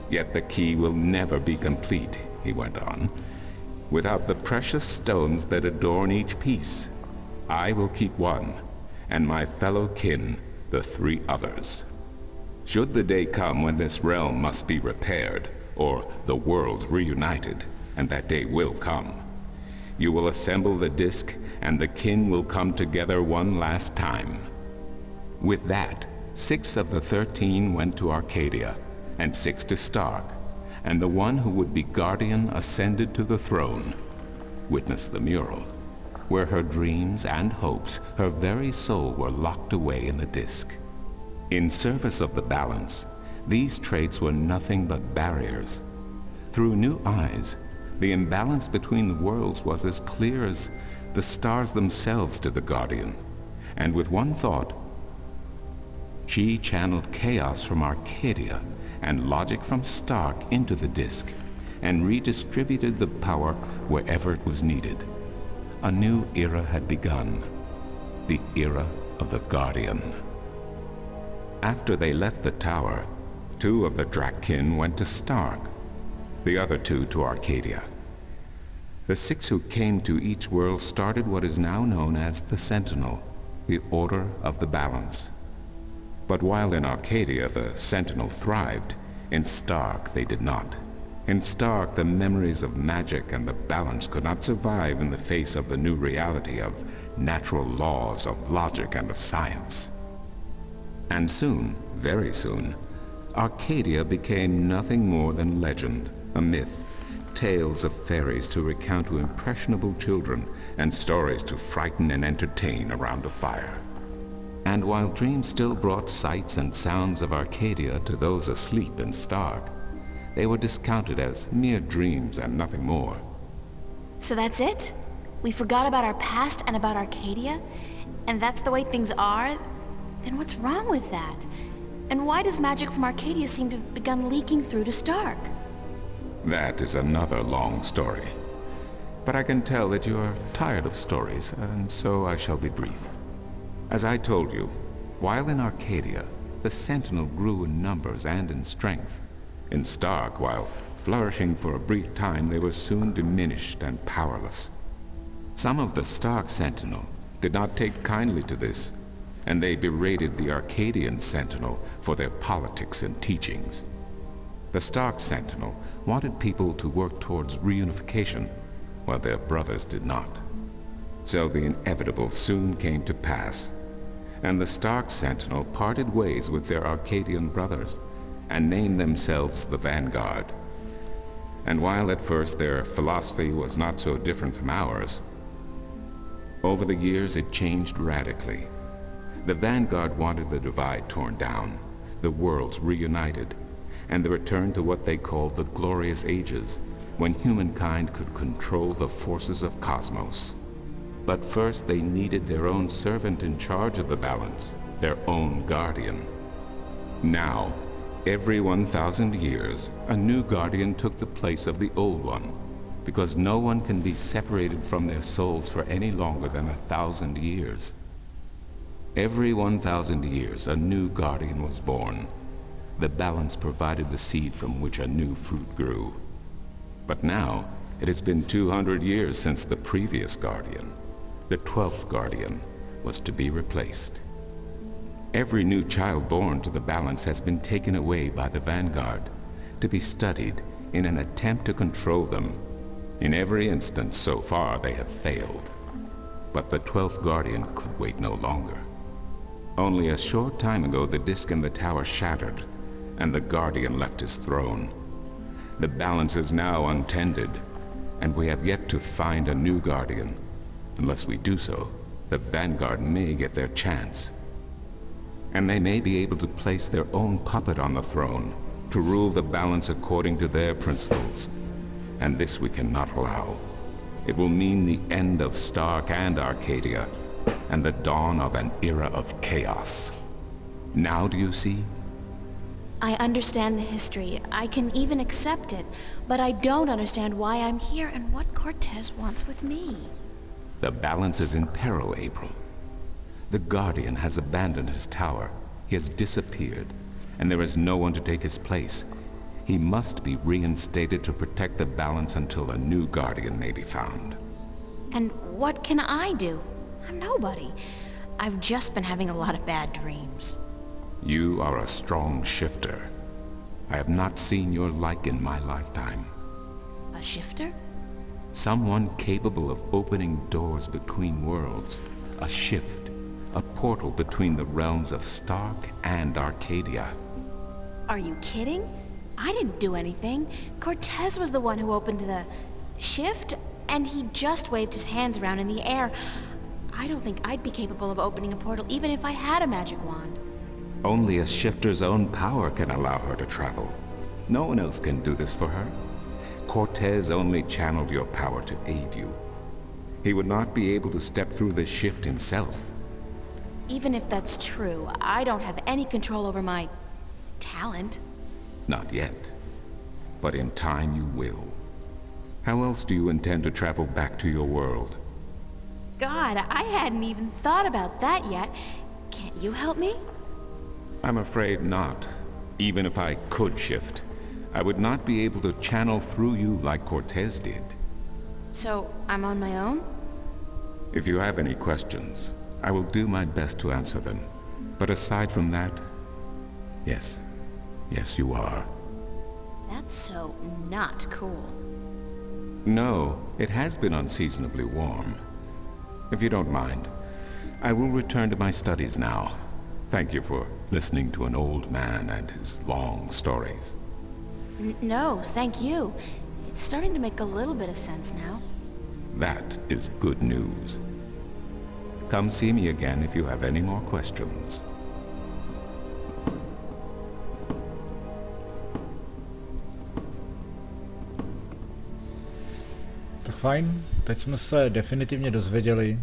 Yet the key will never be complete," he went on, "without the precious stones that adorn each piece. I will keep 1, and my fellow kin the 3 others. Should the day come when this realm must be repaired, or the worlds reunited, and that day will come, you will assemble the disk, and the kin will come together one last time." With that, 6 of the 13 went to Arcadia, and 6 to Stark, and the one who would be guardian ascended to the throne. Witness the mural, where her dreams and hopes, her very soul, were locked away in the disk. In service of the balance, these traits were nothing but barriers. Through new eyes, the imbalance between the worlds was as clear as the stars themselves to the Guardian. And with one thought, she channeled chaos from Arcadia and logic from Stark into the disk, and redistributed the power wherever it was needed. A new era had begun, the era of the Guardian. After they left the tower, 2 of the Drakkin went to Stark, the other 2 to Arcadia. The 6 who came to each world started what is now known as the Sentinel, the Order of the Balance. But while in Arcadia the Sentinel thrived, in Stark they did not. In Stark, the memories of magic and the balance could not survive in the face of the new reality of natural laws, of logic, and of science. And soon, very soon, Arcadia became nothing more than legend, a myth, tales of fairies to recount to impressionable children, and stories to frighten and entertain around a fire. And while dreams still brought sights and sounds of Arcadia to those asleep in Stark, they were discounted as mere dreams and nothing more. So that's it? We forgot about our past and about Arcadia? And that's the way things are? Then what's wrong with that? And why does magic from Arcadia seem to have begun leaking through to Stark? That is another long story. But I can tell that you are tired of stories, and so I shall be brief. As I told you, while in Arcadia, the Sentinel grew in numbers and in strength. In Stark, while flourishing for a brief time, they were soon diminished and powerless. Some of the Stark Sentinel did not take kindly to this, and they berated the Arcadian Sentinel for their politics and teachings. The Stark Sentinel wanted people to work towards reunification, while their brothers did not. So the inevitable soon came to pass, and the Stark Sentinel parted ways with their Arcadian brothers and named themselves the Vanguard. And while at first their philosophy was not so different from ours, over the years it changed radically. The Vanguard wanted the divide torn down, the worlds reunited, and the return to what they called the Glorious Ages, when humankind could control the forces of cosmos. But first they needed their own servant in charge of the balance, their own guardian. Now, every 1,000 years, a new guardian took the place of the old one, because no one can be separated from their souls for any longer than 1,000 years. Every 1,000 years, a new guardian was born. The balance provided the seed from which a new fruit grew. But now, it has been 200 years since the previous guardian, the 12th guardian, was to be replaced. Every new child born to the balance has been taken away by the Vanguard to be studied in an attempt to control them. In every instance so far they have failed. But the 12th guardian could wait no longer. Only a short time ago the disk in the tower shattered, and the guardian left his throne. The balance is now untended, and we have yet to find a new guardian. Unless we do so, the Vanguard may get their chance. And they may be able to place their own puppet on the throne, to rule the balance according to their principles. And this we cannot allow. It will mean the end of Stark and Arcadia, and the dawn of an era of chaos. Now do you see? I understand the history. I can even accept it. But I don't understand why I'm here and what Cortez wants with me. The balance is in peril, April. The Guardian has abandoned his tower. He has disappeared, and there is no one to take his place. He must be reinstated to protect the balance until a new Guardian may be found. And what can I do? I'm nobody. I've just been having a lot of bad dreams. You are a strong shifter. I have not seen your like in my lifetime. A shifter? Someone capable of opening doors between worlds. A shift. A portal between the realms of Stark and Arcadia. Are you kidding? I didn't do anything. Cortez was the one who opened the shift, and he just waved his hands around in the air. I don't think I'd be capable of opening a portal even if I had a magic wand. Only a shifter's own power can allow her to travel. No one else can do this for her. Cortez only channeled your power to aid you. He would not be able to step through this shift himself. Even if that's true, I don't have any control over my talent. Not yet. But in time you will. How else do you intend to travel back to your world? God, I hadn't even thought about that yet. Can't you help me? I'm afraid not. Even if I could shift, I would not be able to channel through you like Cortez did. So, I'm on my own? If you have any questions, I will do my best to answer them. But aside from that, yes. Yes, you are. That's so not cool. No, it has been unseasonably warm. If you don't mind, I will return to my studies now. Thank you for listening to an old man and his long stories. No, thank you. It's starting to make a little bit of sense now. That is good news. Come see me again if you have any more questions. Tak fajn, teď jsme se definitivně dozvěděli,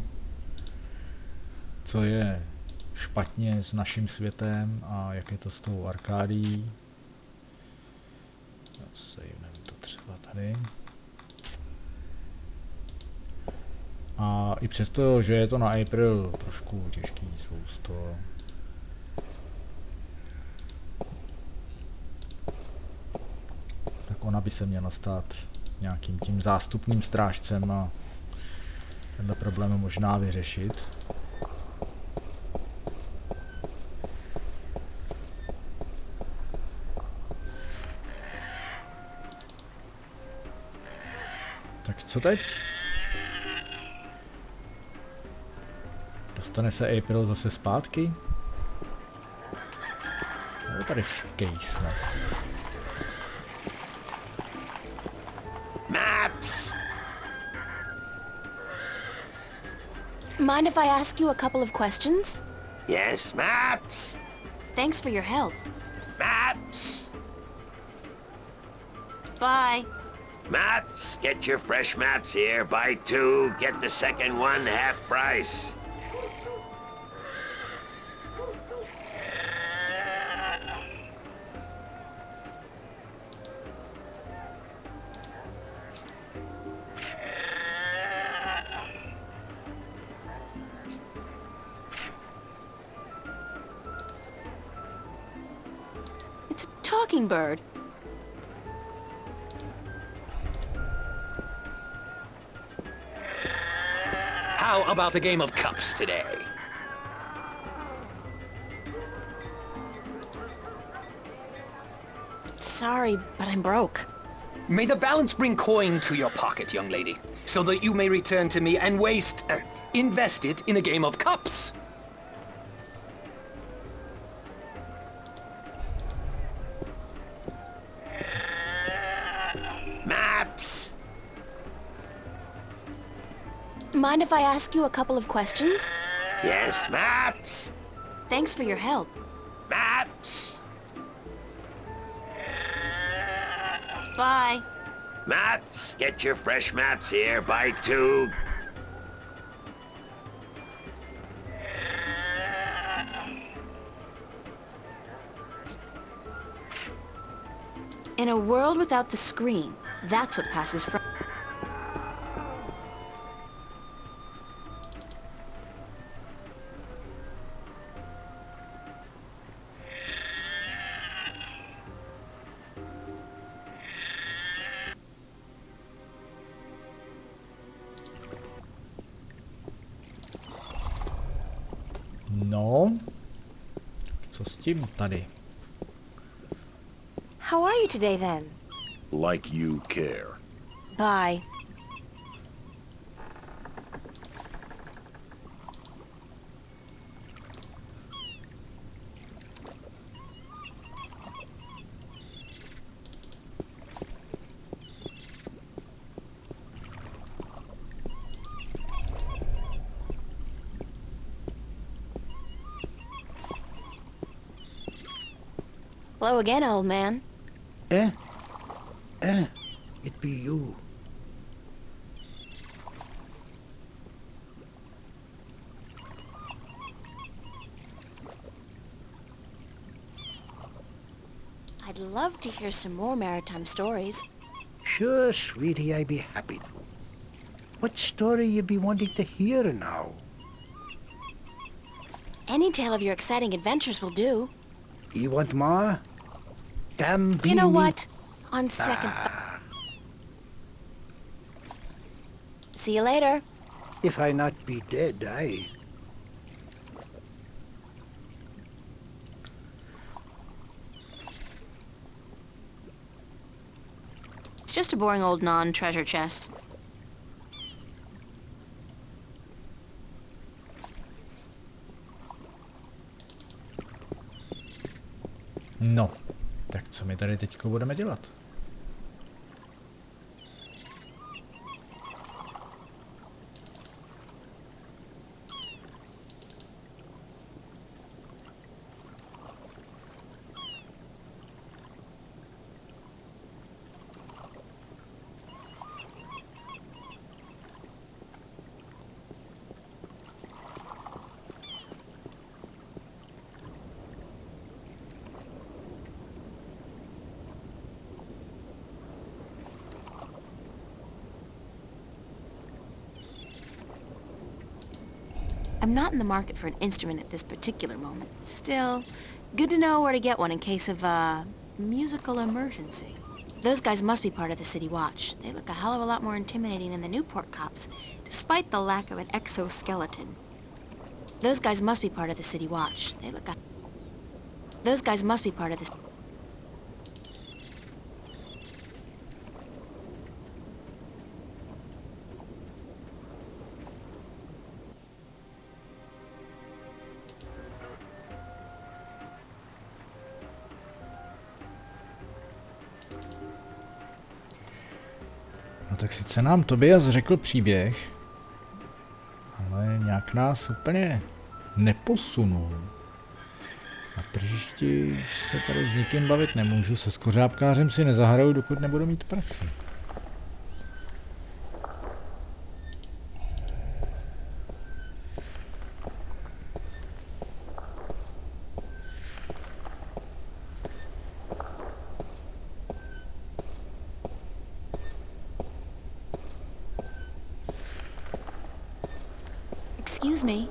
co je špatně s naším světem a jak je to s tou Arkádií. Sejmeme to třeba tady. A i přesto, že je to na April trošku těžký, jsou to možná by se měla stát nějakým tím zástupným strážcem a tenhle problém možná vyřešit. Tak co teď? Dostane se April zase zpátky? Nebo tady skejsne? Maps! Mind if I ask you a couple of questions? Yes, maps! Thanks for your help. Maps! Bye. Maps! Get your fresh maps here. Buy 2, get the second one half price. It's a talking bird. How about a game of cups today? Sorry, but I'm broke. May the balance bring coin to your pocket, young lady, so that you may return to me and invest it in a game of cups. Maps! Mind if I ask you a couple of questions? Yes, maps! Thanks for your help. Maps! Bye. Maps! Get your fresh maps here. Buy 2. In a world without the screen, that's what passes from... No, co s tím tady? How are you today, then? Like you care. Bye. Hello again, old man. It be you. I'd love to hear some more maritime stories. Sure, sweetie, I be happy to. What story you be wanting to hear now? Any tale of your exciting adventures will do. You want more? Damn. You know what? On second See you later. If I not be dead, aye. It's just a boring old non-treasure chest. No, tak co my tady teďko budeme dělat? I'm not in the market for an instrument at this particular moment. Still, good to know where to get one in case of a musical emergency. Those guys must be part of the City Watch. They look a hell of a lot more intimidating than the Newport cops, despite the lack of an exoskeleton. Those guys must be part of the City Watch. Those guys must be part of the... No tak sice nám Tobias řekl příběh, ale nějak nás úplně neposunul. Na tržišti se tady s nikým bavit nemůžu, se skořápkářem si nezahraju, dokud nebudu mít prachy. Excuse me.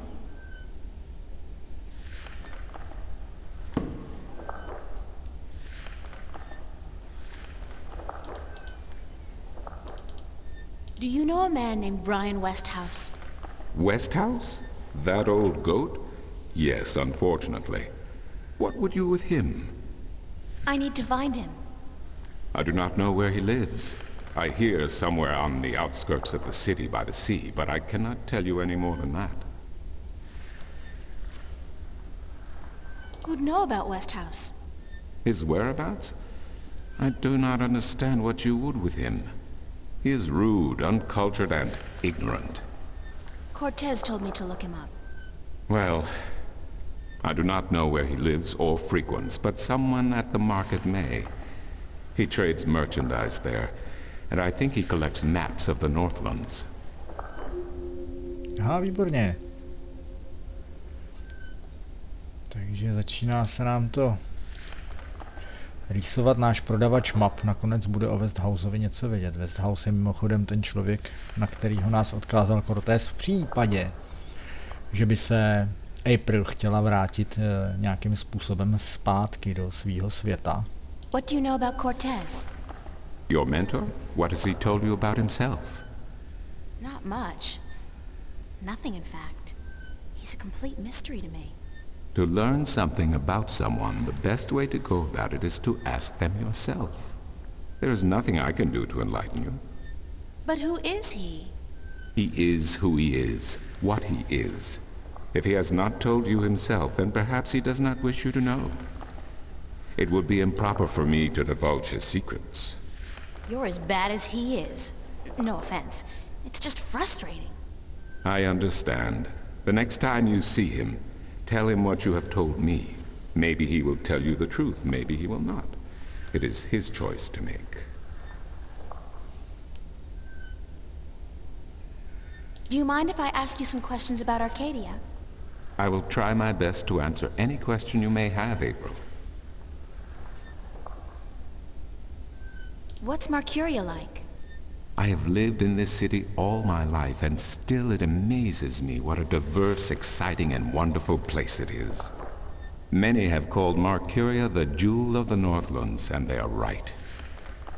Do you know a man named Brian Westhouse? Westhouse? That old goat? Yes, unfortunately. What would you with him? I need to find him. I do not know where he lives. I hear somewhere on the outskirts of the city by the sea, but I cannot tell you any more than that. Who'd know about Westhouse? His whereabouts? I do not understand what you would with him. He is rude, uncultured, and ignorant. Cortez told me to look him up. Well, I do not know where he lives or frequents, but someone at the market may. He trades merchandise there, and I think he collects maps of the Northlands. Aha, výborně. Takže začíná se nám to rýsovat. Náš prodavač map nakonec bude o Westhouseovi něco vědět. Westhouse je mimochodem ten člověk, na kterýho nás odkázal Cortez v případě, že by se April chtěla vrátit nějakým způsobem zpátky do svýho světa. What do you know about Cortez? Your mentor? What has he told you about himself? Not much. Nothing, in fact. He's a complete mystery to me. To learn something about someone, the best way to go about it is to ask them yourself. There is nothing I can do to enlighten you. But who is he? He is who he is, what he is. If he has not told you himself, then perhaps he does not wish you to know. It would be improper for me to divulge his secrets. You're as bad as he is. No offense. It's just frustrating. I understand. The next time you see him, tell him what you have told me. Maybe he will tell you the truth, maybe he will not. It is his choice to make. Do you mind if I ask you some questions about Arcadia? I will try my best to answer any question you may have, April. What's Marcuria like? I have lived in this city all my life, and still it amazes me what a diverse, exciting, and wonderful place it is. Many have called Marcuria the jewel of the Northlands, and they are right.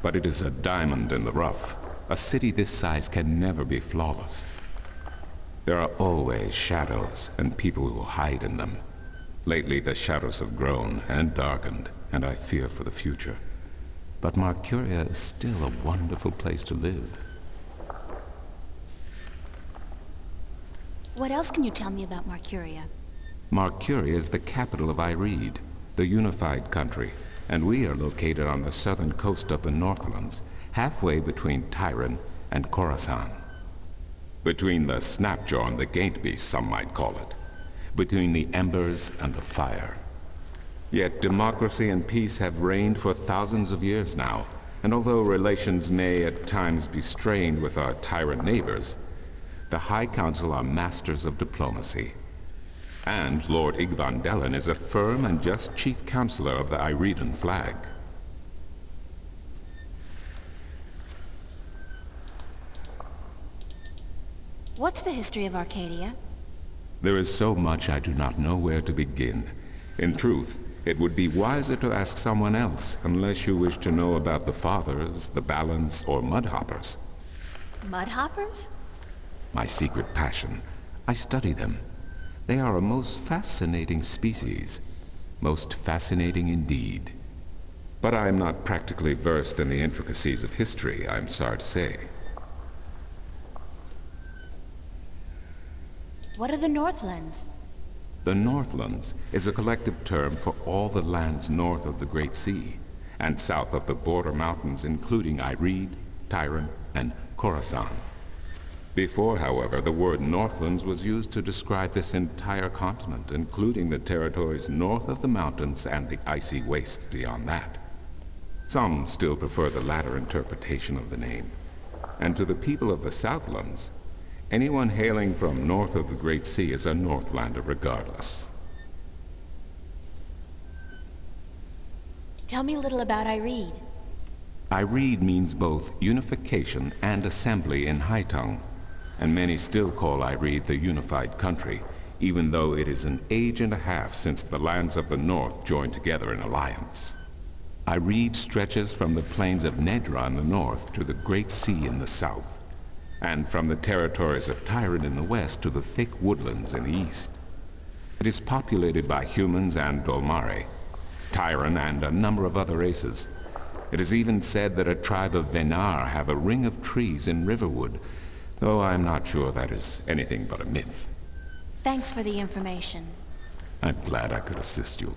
But it is a diamond in the rough. A city this size can never be flawless. There are always shadows, and people who hide in them. Lately the shadows have grown and darkened, and I fear for the future. But Marcuria is still a wonderful place to live. What else can you tell me about Marcuria? Marcuria is the capital of Ireed, the unified country, and we are located on the southern coast of the Northlands, halfway between Tyran and Khorasan. Between the Snapjaw and the Gatebeast, some might call it. Between the embers and the fire. Yet democracy and peace have reigned for thousands of years now, and although relations may at times be strained with our tyrant neighbors, the High Council are masters of diplomacy. And Lord Igvandelen is a firm and just chief counselor of the Iredan flag. What's the history of Arcadia? There is so much I do not know where to begin. In truth, It would be wiser to ask someone else, unless you wish to know about the Fathers, the Balance, or Mudhoppers. Mudhoppers? My secret passion. I study them. They are a most fascinating species. Most fascinating indeed. But I am not practically versed in the intricacies of history, I'm sorry to say. What are the Northlands? The Northlands is a collective term for all the lands north of the Great Sea, and south of the border mountains including Ivory, Tyran, and Khorasan. Before, however, the word Northlands was used to describe this entire continent, including the territories north of the mountains and the icy wastes beyond that. Some still prefer the latter interpretation of the name. And to the people of the Southlands, anyone hailing from north of the Great Sea is a Northlander regardless. Tell me a little about Ireed. Ireed means both unification and assembly in High Tongue, and many still call Ireed the unified country, even though it is an age and a half since the lands of the north joined together in alliance. Ireed stretches from the plains of Nedra in the north to the Great Sea in the south, and from the territories of Tyran in the west to the thick woodlands in the east. It is populated by humans and Dolmare, Tyran and a number of other races. It is even said that a tribe of Venar have a ring of trees in Riverwood, though I'm not sure that is anything but a myth. Thanks for the information. I'm glad I could assist you.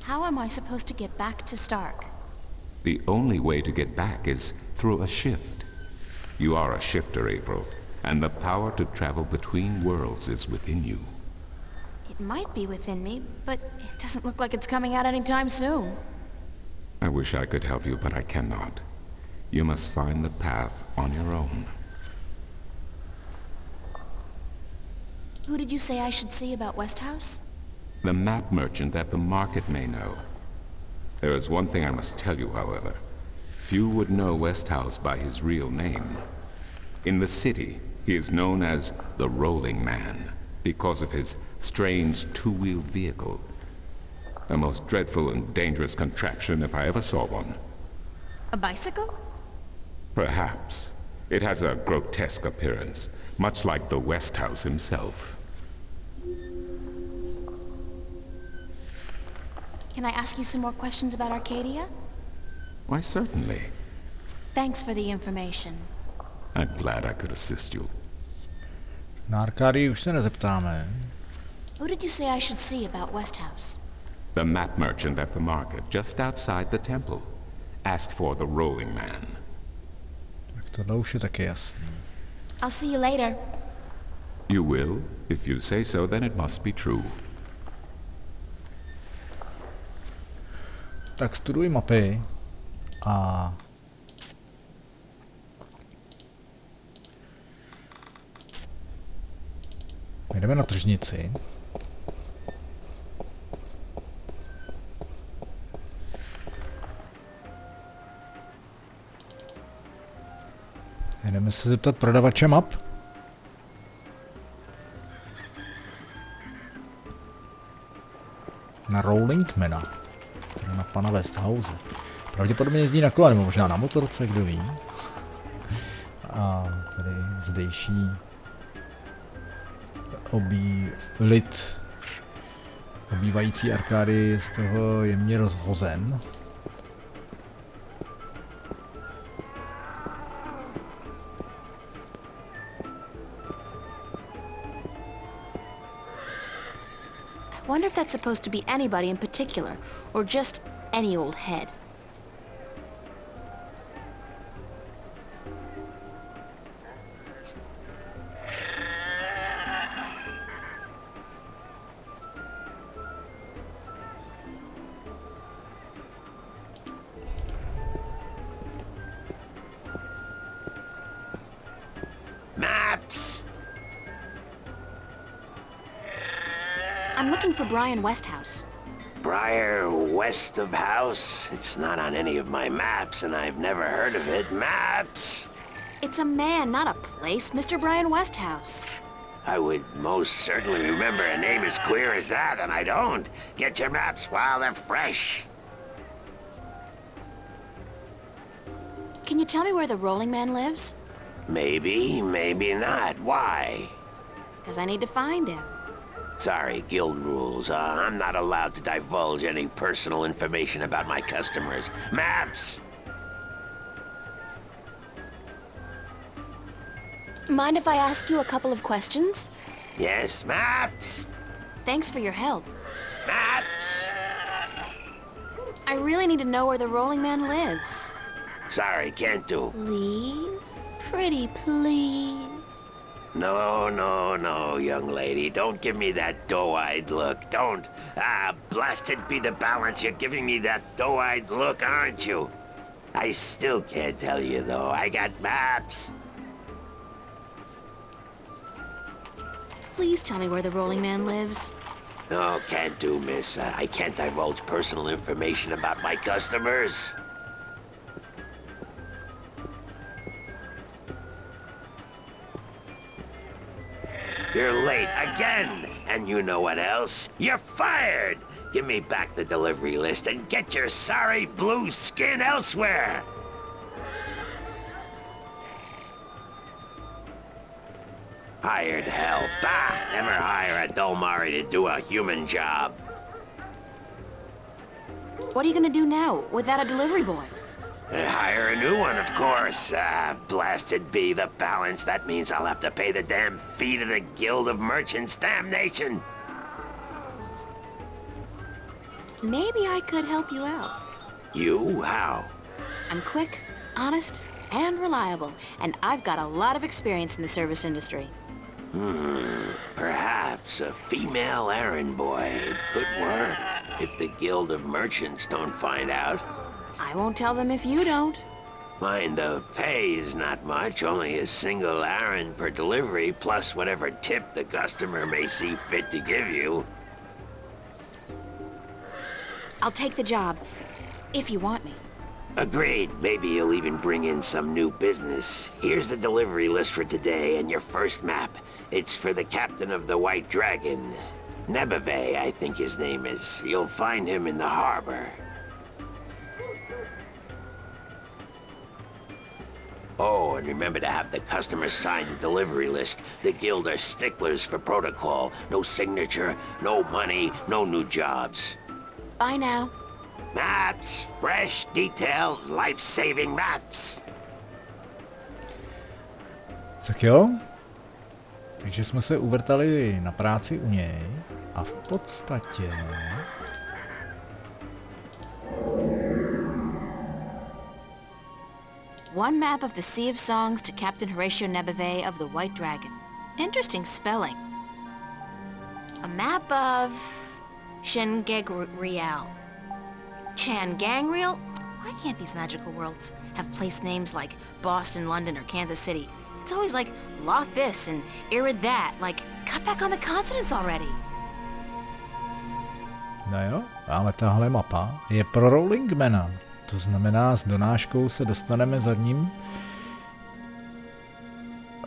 How am I supposed to get back to Stark? The only way to get back is through a shift. You are a shifter, April, and the power to travel between worlds is within you. It might be within me, but it doesn't look like it's coming out anytime soon. I wish I could help you, but I cannot. You must find the path on your own. Who did you say I should see about Westhouse? The map merchant at the market may know. There is one thing I must tell you, however. Few would know Westhouse by his real name. In the city, he is known as the Rolling Man, because of his strange two-wheeled vehicle. A most dreadful and dangerous contraption if I ever saw one. A bicycle? Perhaps. It has a grotesque appearance, much like the Westhouse himself. Can I ask you some more questions about Arcadia? Why, certainly. Thanks for the information. I'm glad I could assist you. Na Arkádii už se nezeptáme. Who did you say I should see about Westhouse? The map merchant at the market, just outside the temple. Asked for the Rolling Man. Tak tohle už je taky jasný. I'll see you later. You will? If you say so, then it must be true. Tak studuj mapy a jdeme na tržnici. Jdeme se zeptat prodavače map. Na Rollingmana. Teda na pana Westhouse. Pravděpodobně jezdí na kole, nebo možná na motorce, kdo ví. A tady zdejší lid obývající Arkádii z toho jemně rozhozen. I wonder if that's supposed to be anybody in particular, or just any old head. Maps! I'm looking for Brian Westhouse. Briar west of house? It's not on any of my maps, and I've never heard of it. Maps! It's a man, not a place, Mr. Brian Westhouse. I would most certainly remember a name as queer as that, and I don't. Get your maps while they're fresh. Can you tell me where the Rolling Man lives? Maybe, maybe not. Why? Because I need to find him. Sorry, guild rules. I'm not allowed to divulge any personal information about my customers. Maps! Mind if I ask you a couple of questions? Yes, maps! Thanks for your help. Maps! I really need to know where the Rolling Man lives. Sorry, can't do. Please? Pretty please? No, no, no, young lady. Don't give me that doe-eyed look. Don't. Blasted be the balance. You're giving me that doe-eyed look, aren't you? I still can't tell you, though. I got maps. Please tell me where the Rolling Man lives. No, can't do, miss. I can't divulge personal information about my customers. You're late again, and you know what else? You're fired! Give me back the delivery list and get your sorry blue skin elsewhere! Hired hell. Bah! Never hire a Dolmari to do a human job. What are you gonna do now, without a delivery boy? Hire a new one, of course. Blasted be the balance. That means I'll have to pay the damn fee to the Guild of Merchants. Damnation! Maybe I could help you out. You? How? I'm quick, honest, and reliable, and I've got a lot of experience in the service industry. Perhaps a female errand boy could work if the Guild of Merchants don't find out. I won't tell them if you don't. Mind, the pay is not much, only a single errand per delivery, plus whatever tip the customer may see fit to give you. I'll take the job, if you want me. Agreed. Maybe you'll even bring in some new business. Here's the delivery list for today and your first map. It's for the captain of the White Dragon. Nebeve, I think his name is. You'll find him in the harbor. Oh, and remember to have the customer sign the delivery list. The Guild are sticklers for protocol. No signature, no money, no new jobs. Bye now. Maps, fresh, detailed, life-saving maps. Tak jo. Takže jsme se uvrtali na práci u něj a v podstatě... One map of the Sea of Songs to Captain Horatio Nebeve of the White Dragon. Interesting spelling. A map of... Changangreal. Changangreal? Why can't these magical worlds have place names like Boston, London, or Kansas City? It's always like Loth this and Irid that. Like, cut back on the consonants already. No jo, ale tahle mapa je pro Rollingmana. To znamená, s donáškou se dostaneme za ním.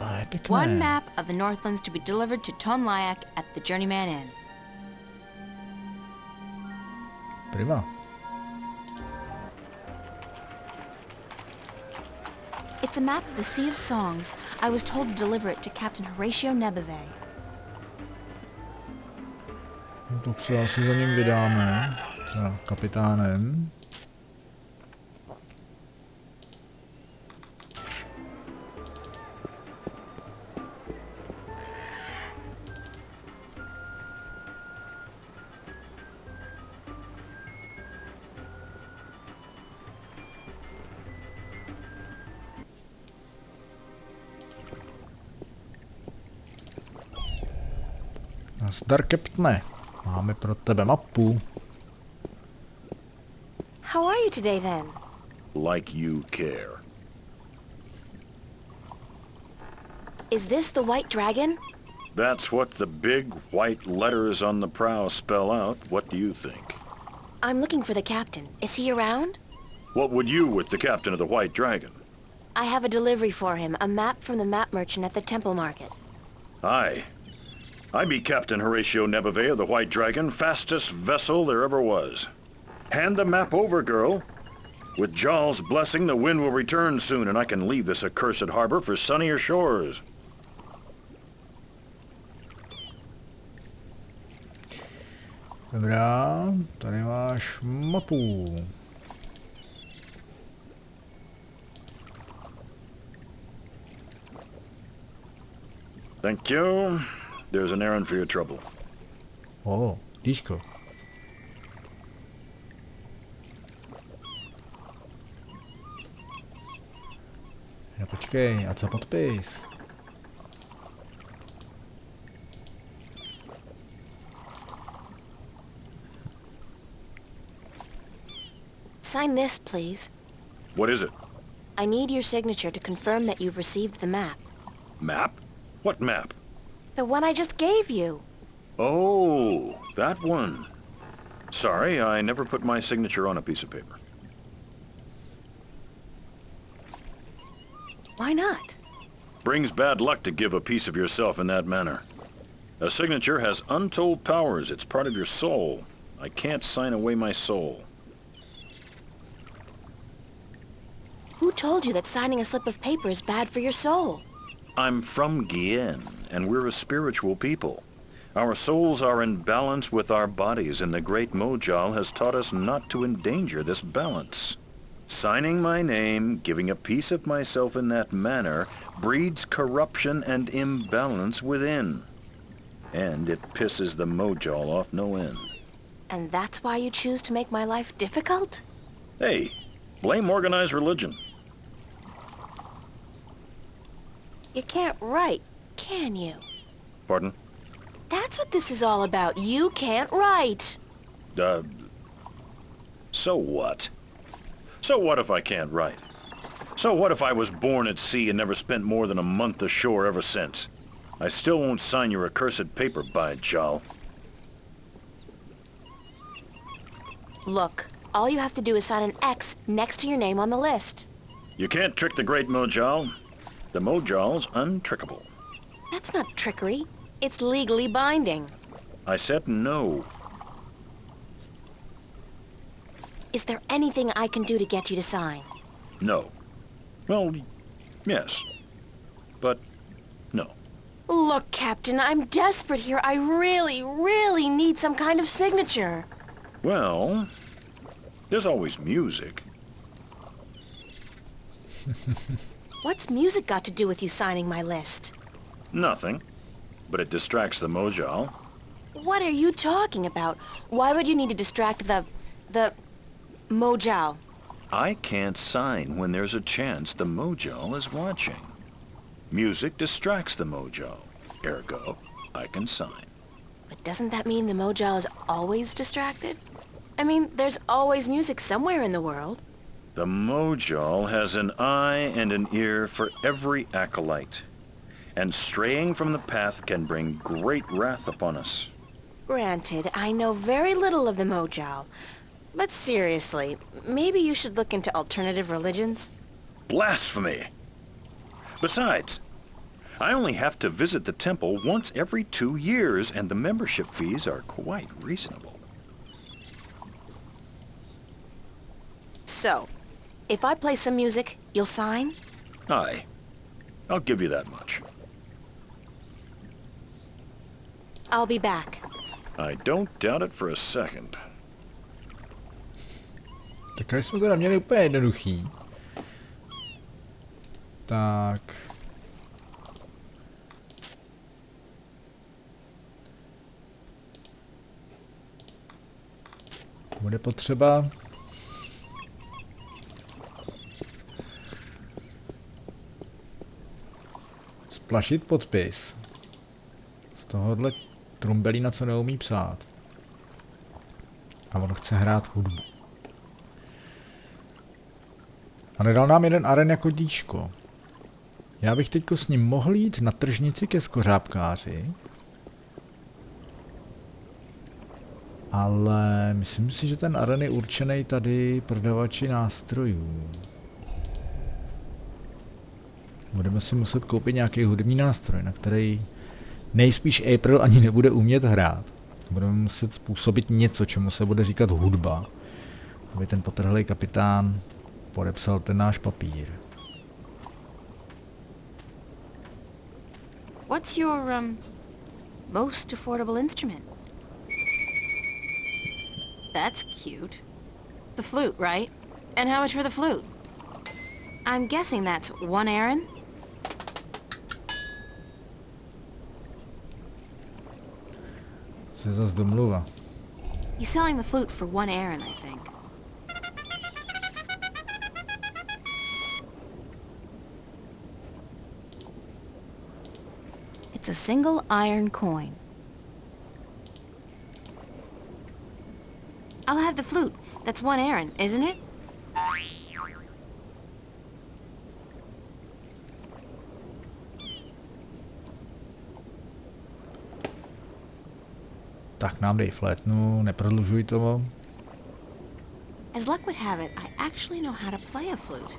A je pěkné. One map of the Northlands to be delivered to Tonlayak at the Journeyman Inn. Prima. It's a map of the Sea of Songs. I was told to deliver it to Captain Horatio Nebeve. No tak se asi za ním vydáme. Za kapitánem. Nazdar, kapitne. Máme pro tebe mapu. How are you today, then? Like you care. Is this the White Dragon? That's what the big white letters on the prow spell out. What do you think? I'm looking for the captain. Is he around? What would you with the captain of the White Dragon? I have a delivery for him, a map from the map merchant at the temple market. Aye. I be Captain Horatio Nebeve of the White Dragon, fastest vessel there ever was. Hand the map over, girl. With Jarl's blessing, the wind will return soon, and I can leave this accursed harbor for sunnier shores. Dobrá, tady máš mapu. Thank you. There's an errand for your trouble. Díško. No počkej, a co podpis? Sign this, please. What is it? I need your signature to confirm that you've received the map. Map? What map? The one I just gave you. Oh, that one. Sorry, I never put my signature on a piece of paper. Why not? Brings bad luck to give a piece of yourself in that manner. A signature has untold powers. It's part of your soul. I can't sign away my soul. Who told you that signing a slip of paper is bad for your soul? I'm from Gien, and we're a spiritual people. Our souls are in balance with our bodies, and the great Mojal has taught us not to endanger this balance. Signing my name, giving a piece of myself in that manner, breeds corruption and imbalance within. And it pisses the Mojal off no end. And that's why you choose to make my life difficult? Hey, blame organized religion. You can't write, can you? Pardon? That's what this is all about. You can't write. So what? So what if I can't write? So what if I was born at sea and never spent more than a month ashore ever since? I still won't sign your accursed paper, by Jal. Look, all you have to do is sign an X next to your name on the list. You can't trick the great Mojal. The Mojal's untrickable. That's not trickery. It's legally binding. I said no. Is there anything I can do to get you to sign? No. Well, yes. But no. Look, Captain, I'm desperate here. I really, really need some kind of signature. Well, there's always music. What's music got to do with you signing my list? Nothing. But it distracts the Mojal. What are you talking about? Why would you need to distract the Mojal? I can't sign when there's a chance the Mojal is watching. Music distracts the Mojal. Ergo, I can sign. But doesn't that mean the Mojal is always distracted? I mean, there's always music somewhere in the world. The Mojal has an eye and an ear for every acolyte. And straying from the path can bring great wrath upon us. Granted, I know very little of the Mojal. But seriously, maybe you should look into alternative religions? Blasphemy! Besides, I only have to visit the temple once every 2 years, and the membership fees are quite reasonable. So, if I play some music, you'll sign? Aye. I'll give you that much. I'll be back. I don't doubt it for a second. Tak jsme to neměli úplně jednoduchý. Tak. Bude potřeba splašit podpis z tohohle trumbelína, co neumí psát. A on chce hrát hudbu. A nedal nám jeden aren jako díško. Já bych teďko s ním mohl jít na tržnici ke skořápkáři. Ale myslím si, že ten aren je určený tady prodavači nástrojů. Budeme si muset koupit nějaký hudební nástroj, na který nejspíš April ani nebude umět hrát. Budeme muset způsobit něco, čemu se bude říkat hudba, aby ten potrhlý kapitán podepsal ten náš papír. What's your, most affordable instrument? That's cute. The flute, right? And how much for the flute? I'm guessing that's 1 Aaron? Co je zas domluva? He's selling the flute for 1 Aaron, I think. It's a single iron coin. I'll have the flute. That's 1 Aaron, isn't it? Tak nám dej flétnu, neprodlužuj to. As luck would have it, I actually know how to play a flute.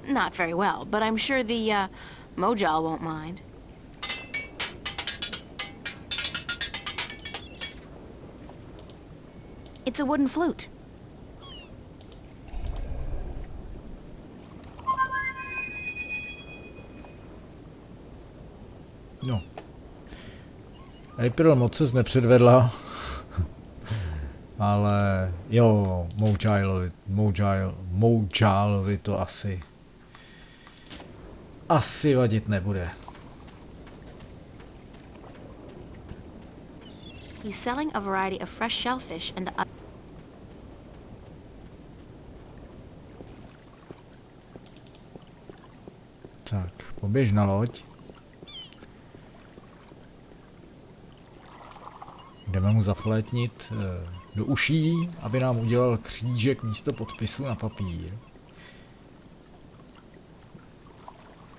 Not very well, but I'm sure the, Mojal won't mind. It's a wooden flute. No. April moc se nepředvedla. Ale jo, Mojalovi to asi vadit nebude. He's selling a variety of fresh shellfish and the Tak, poběž na loď. Jdeme mu zaflétnit do uší, aby nám udělal křížek místo podpisu na papír.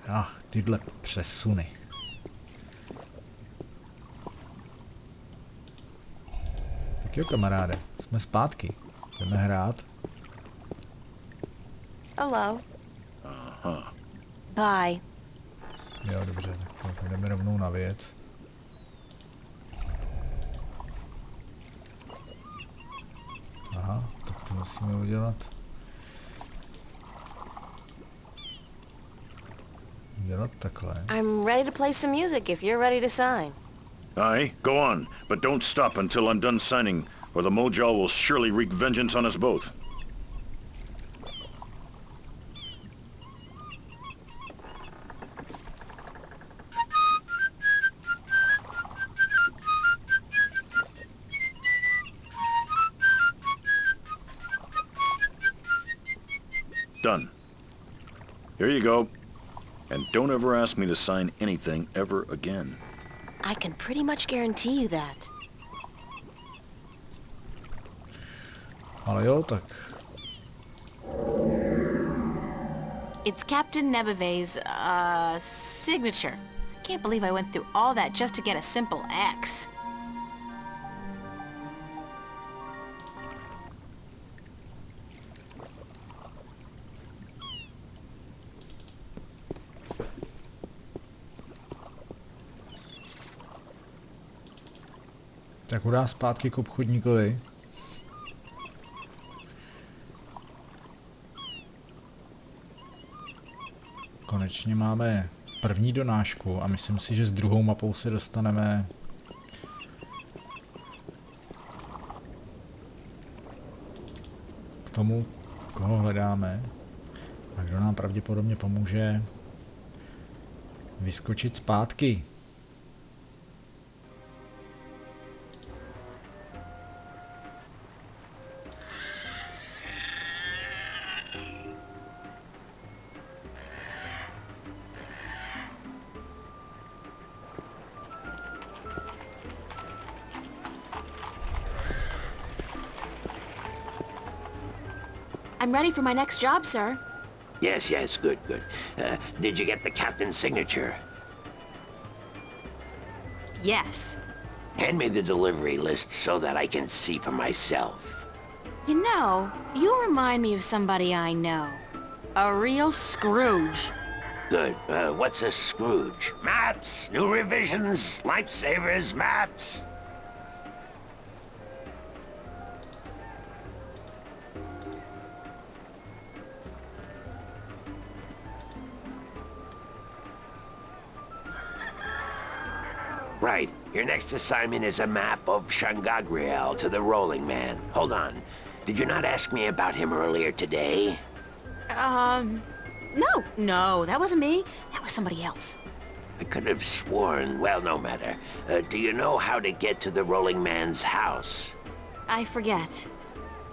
Ach, tyhle přesuny. Tak jo, kamaráde, jsme zpátky. Jdeme hrát. Hello. Aha. Bye. Jo, dobře, tak jdeme rovnou na věc. Aha, tak to musíme udělat. Dělat takhle. I'm ready to play some music if you're ready to sign. Aye, go on, but don't stop until I'm done signing, or the Mojal will surely wreak vengeance on us both. Done. Here you go. And don't ever ask me to sign anything ever again. I can pretty much guarantee you that. Ale jo, tak. It's Captain Nebeve's, signature. I can't believe I went through all that just to get a simple X. Tak udá zpátky k obchodníkovi. Konečně máme první donášku a myslím si, že s druhou mapou se dostaneme k tomu, koho hledáme a kdo nám pravděpodobně pomůže vyskočit zpátky. I'm ready for my next job, sir. Yes, good. Did you get the captain's signature? Yes. Hand me the delivery list so that I can see for myself. You know, you remind me of somebody I know. A real Scrooge. Good. What's a Scrooge? Maps, new revisions, lifesavers, maps. Right. Your next assignment is a map of Shangagriel to the Rolling Man. Hold on. Did you not ask me about him earlier today? No, that wasn't me. That was somebody else. I could have sworn. Well, no matter. Do you know how to get to the Rolling Man's house? I forget.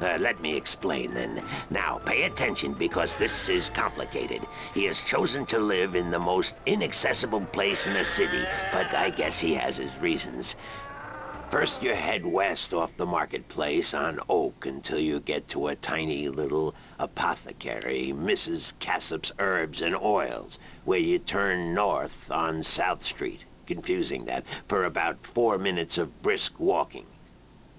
Let me explain then. Now, pay attention because this is complicated. He has chosen to live in the most inaccessible place in the city, but I guess he has his reasons. First, you head west off the marketplace on Oak until you get to a tiny little apothecary, Mrs. Cassop's Herbs and Oils, where you turn north on South Street. Confusing that, for about 4 minutes of brisk walking.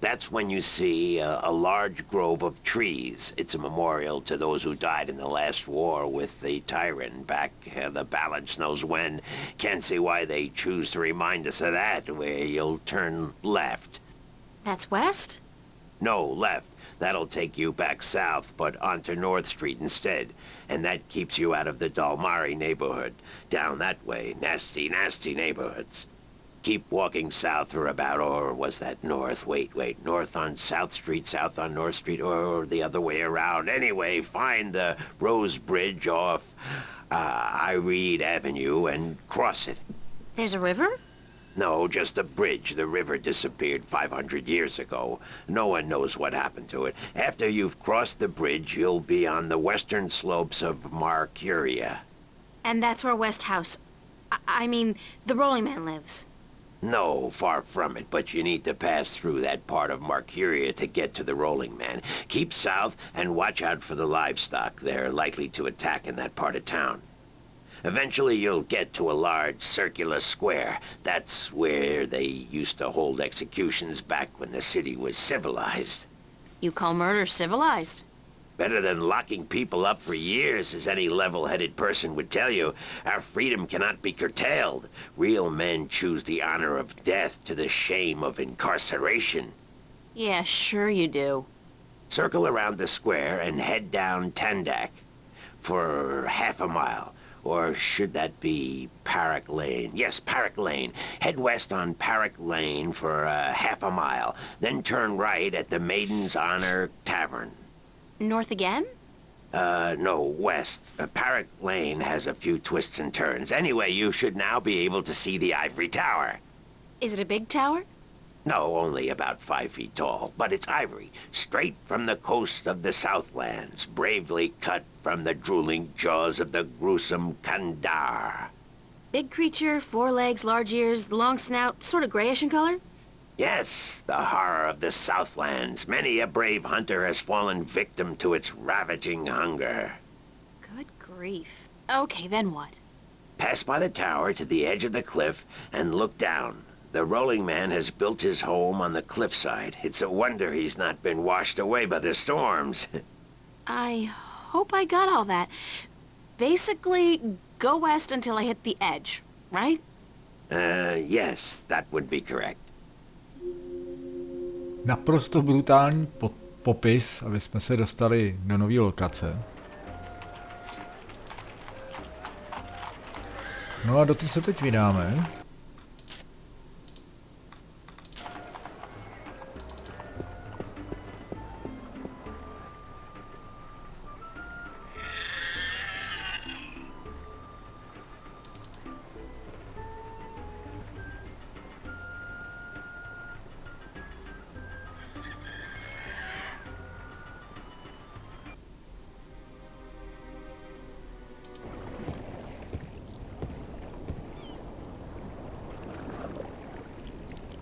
That's when you see a large grove of trees. It's a memorial to those who died in the last war with the Tyrant back the balance knows when. Can't see why they choose to remind us of that, where you'll turn left. That's west? No, left. That'll take you back south, but onto North Street instead. And that keeps you out of the Dalmari neighborhood. Down that way, nasty, nasty neighborhoods. Keep walking south for about, or was that north? Wait, north on South Street, south on North Street, or the other way around. Anyway, find the Rose Bridge off Ivory Avenue and cross it. There's a river? No, just a bridge. The river disappeared 500 years ago. No one knows what happened to it. After you've crossed the bridge, you'll be on the western slopes of Marcuria. And that's where West House... I mean, the Rolling Man lives. No, far from it, but you need to pass through that part of Marcuria to get to the Rolling Man. Keep south and watch out for the livestock. They're likely to attack in that part of town. Eventually you'll get to a large circular square. That's where they used to hold executions back when the city was civilized. You call murder civilized? Better than locking people up for years, as any level-headed person would tell you. Our freedom cannot be curtailed. Real men choose the honor of death to the shame of incarceration. Yeah, sure you do. Circle around the square and head down Tandak for half a mile. Or should that be Parrock Lane? Yes, Parrock Lane. Head west on Parrock Lane for half a mile. Then turn right at the Maiden's Honor Tavern. North again? No, west. Parrock Lane has a few twists and turns. Anyway, you should now be able to see the Ivory Tower. Is it a big tower? No, only about 5 feet tall, but it's ivory, straight from the coast of the Southlands, bravely cut from the drooling jaws of the gruesome Kandar. Big creature, 4 legs, large ears, long snout, sort of grayish in color? Yes, the horror of the Southlands. Many a brave hunter has fallen victim to its ravaging hunger. Good grief. Okay, then what? Pass by the tower to the edge of the cliff and look down. The Rolling Man has built his home on the cliffside. It's a wonder he's not been washed away by the storms. I hope I got all that. Basically, go west until I hit the edge, right? Yes, that would be correct. Naprosto brutální popis, aby jsme se dostali do nové lokace. No a do té se teď vydáme.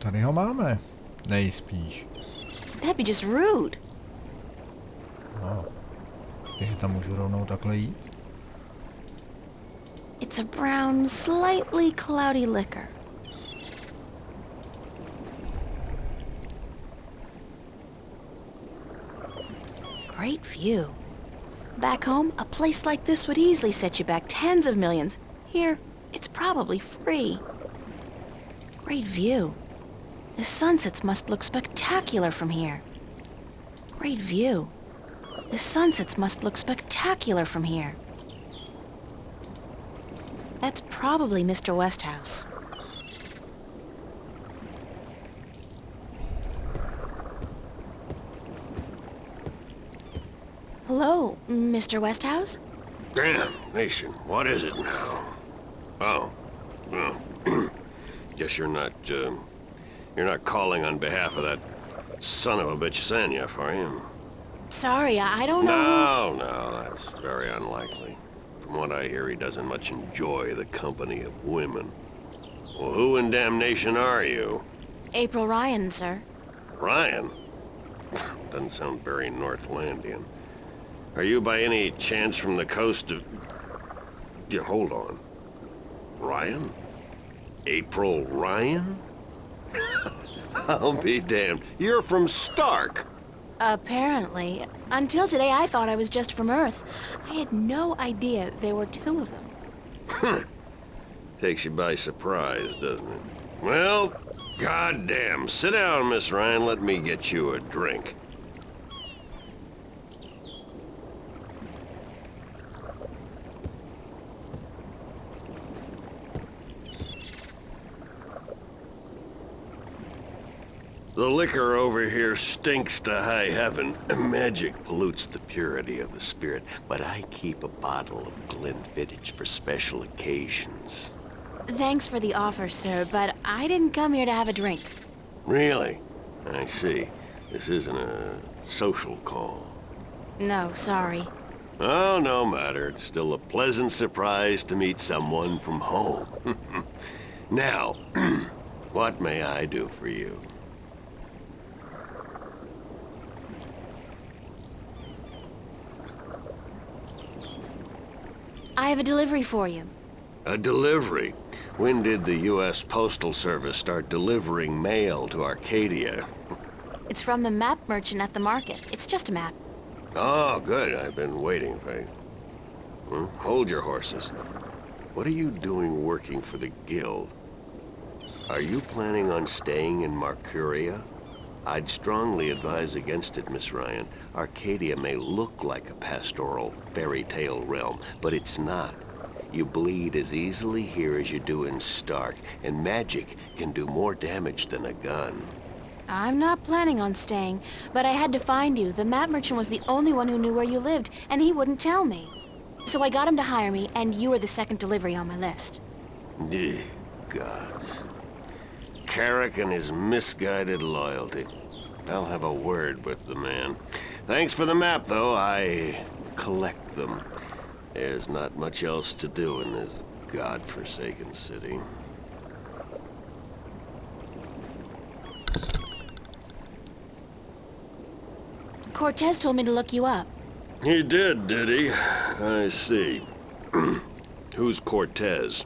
Tady ho máme. Nejspíš. That'd be just rude. No. Takže tam můžu rovnou takhle jít? It's a brown, slightly cloudy liquor. Great view. Back home, a place like this would easily set you back tens of millions. Here, it's probably free. Great view. The sunsets must look spectacular from here. Great view. The sunsets must look spectacular from here. That's probably Mr. Westhouse. Hello, Mr. Westhouse? Damn, Nation, what is it now? Oh, well, guess you're not calling on behalf of that son of a bitch Sanyef, are you? Sorry, I don't know. No, that's very unlikely. From what I hear, he doesn't much enjoy the company of women. Well, who in damnation are you? April Ryan, sir. Ryan? Doesn't sound very Northlandian. Are you by any chance from the coast of... Yeah, hold on. Ryan? April Ryan? I'll be damned. You're from Stark. Apparently. Until today, I thought I was just from Earth. I had no idea there were two of them. Takes you by surprise, doesn't it? Well, goddamn. Sit down, Miss Ryan. Let me get you a drink. The liquor over here stinks to high heaven. Magic pollutes the purity of the spirit, but I keep a bottle of Glenfiddich for special occasions. Thanks for the offer, sir, but I didn't come here to have a drink. Really? I see. This isn't a social call. No, sorry. Oh, no matter. It's still a pleasant surprise to meet someone from home. Now, what may I do for you? I have a delivery for you. A delivery? When did the U.S. Postal Service start delivering mail to Arcadia? It's from the map merchant at the market. It's just a map. Oh, good. I've been waiting for you. Hold your horses. What are you doing working for the Guild? Are you planning on staying in Marcuria? I'd strongly advise against it, Miss Ryan. Arcadia may look like a pastoral fairy tale realm, but it's not. You bleed as easily here as you do in Stark, and magic can do more damage than a gun. I'm not planning on staying, but I had to find you. The map merchant was the only one who knew where you lived, and he wouldn't tell me. So I got him to hire me, and you were the second delivery on my list. Gods. Carrick and his misguided loyalty. I'll have a word with the man. Thanks for the map, though. I collect them. There's not much else to do in this godforsaken city. Cortez told me to look you up. He did he? I see. Who's Cortez?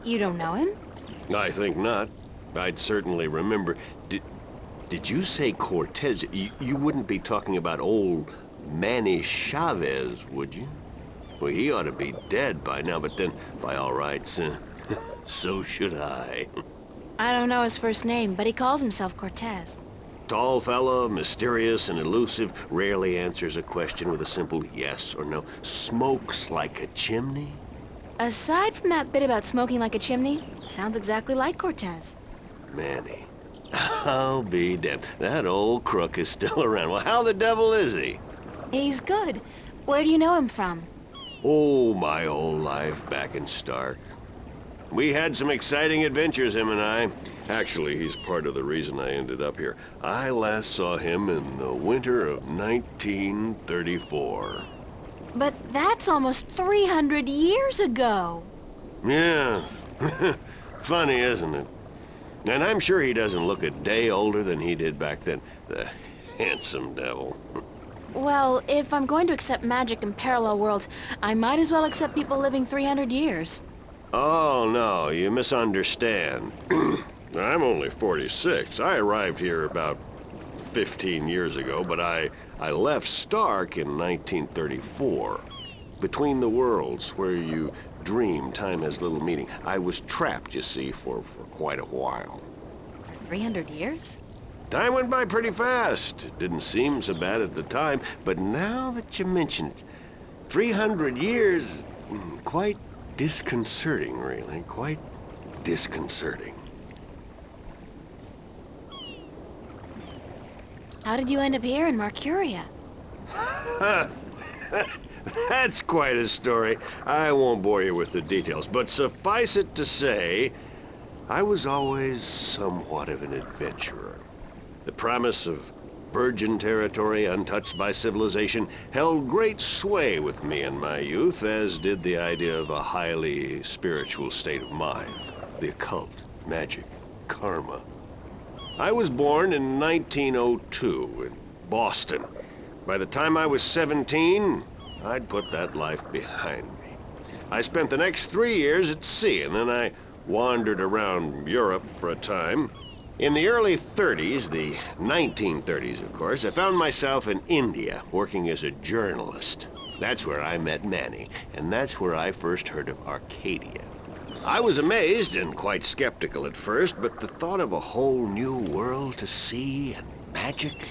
You don't know him? I think not. I'd certainly remember. Did you say Cortez? You wouldn't be talking about old Manny Chavez, would you? Well, he ought to be dead by now, but then, by all rights, so should I. I don't know his first name, but he calls himself Cortez. Tall fella, mysterious and elusive, rarely answers a question with a simple yes or no. Smokes like a chimney? Aside from that bit about smoking like a chimney, it sounds exactly like Cortez. Manny. I'll be damned. That old crook is still around. Well, how the devil is he? He's good. Where do you know him from? Oh, my old life back in Stark. We had some exciting adventures, him and I. Actually, he's part of the reason I ended up here. I last saw him in the winter of 1934. But that's almost 300 years ago. Yeah. Funny, isn't it? And I'm sure he doesn't look a day older than he did back then. The handsome devil. Well, if I'm going to accept magic in parallel worlds, I might as well accept people living 300 years. Oh, no, you misunderstand. I'm only 46. I arrived here about 15 years ago, but I left Stark in 1934. Between the worlds, where you dream time has little meaning. I was trapped, you see, for quite a while. For 300 years? Time went by pretty fast. It didn't seem so bad at the time, but now that you mention it, 300 years, quite disconcerting, really. Quite disconcerting. How did you end up here in Marcuria? That's quite a story. I won't bore you with the details, but suffice it to say, I was always somewhat of an adventurer. The promise of virgin territory untouched by civilization held great sway with me in my youth, as did the idea of a highly spiritual state of mind. The occult, magic, karma. I was born in 1902 in Boston. By the time I was 17, I'd put that life behind me. I spent the next 3 years at sea, and then I wandered around Europe for a time. In the early 30s, the 1930s, of course, I found myself in India, working as a journalist. That's where I met Manny, and that's where I first heard of Arcadia. I was amazed and quite skeptical at first, but the thought of a whole new world to see and magic...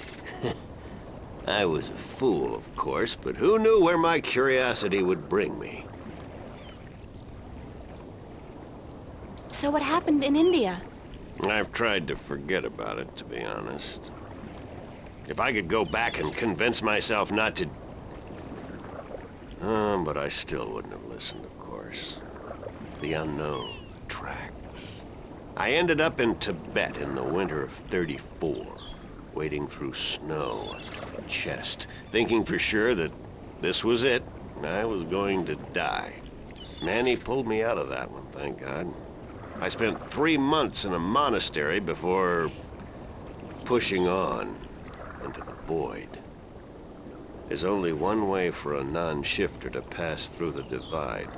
I was a fool, of course, but who knew where my curiosity would bring me? So what happened in India? I've tried to forget about it, to be honest. If I could go back and convince myself not to... but I still wouldn't have listened, of course. The unknown attracts. I ended up in Tibet in the winter of '34, wading through snow and chest, thinking for sure that this was it. I was going to die. Manny pulled me out of that one, thank God. I spent 3 months in a monastery before pushing on into the void. There's only one way for a non-shifter to pass through the divide,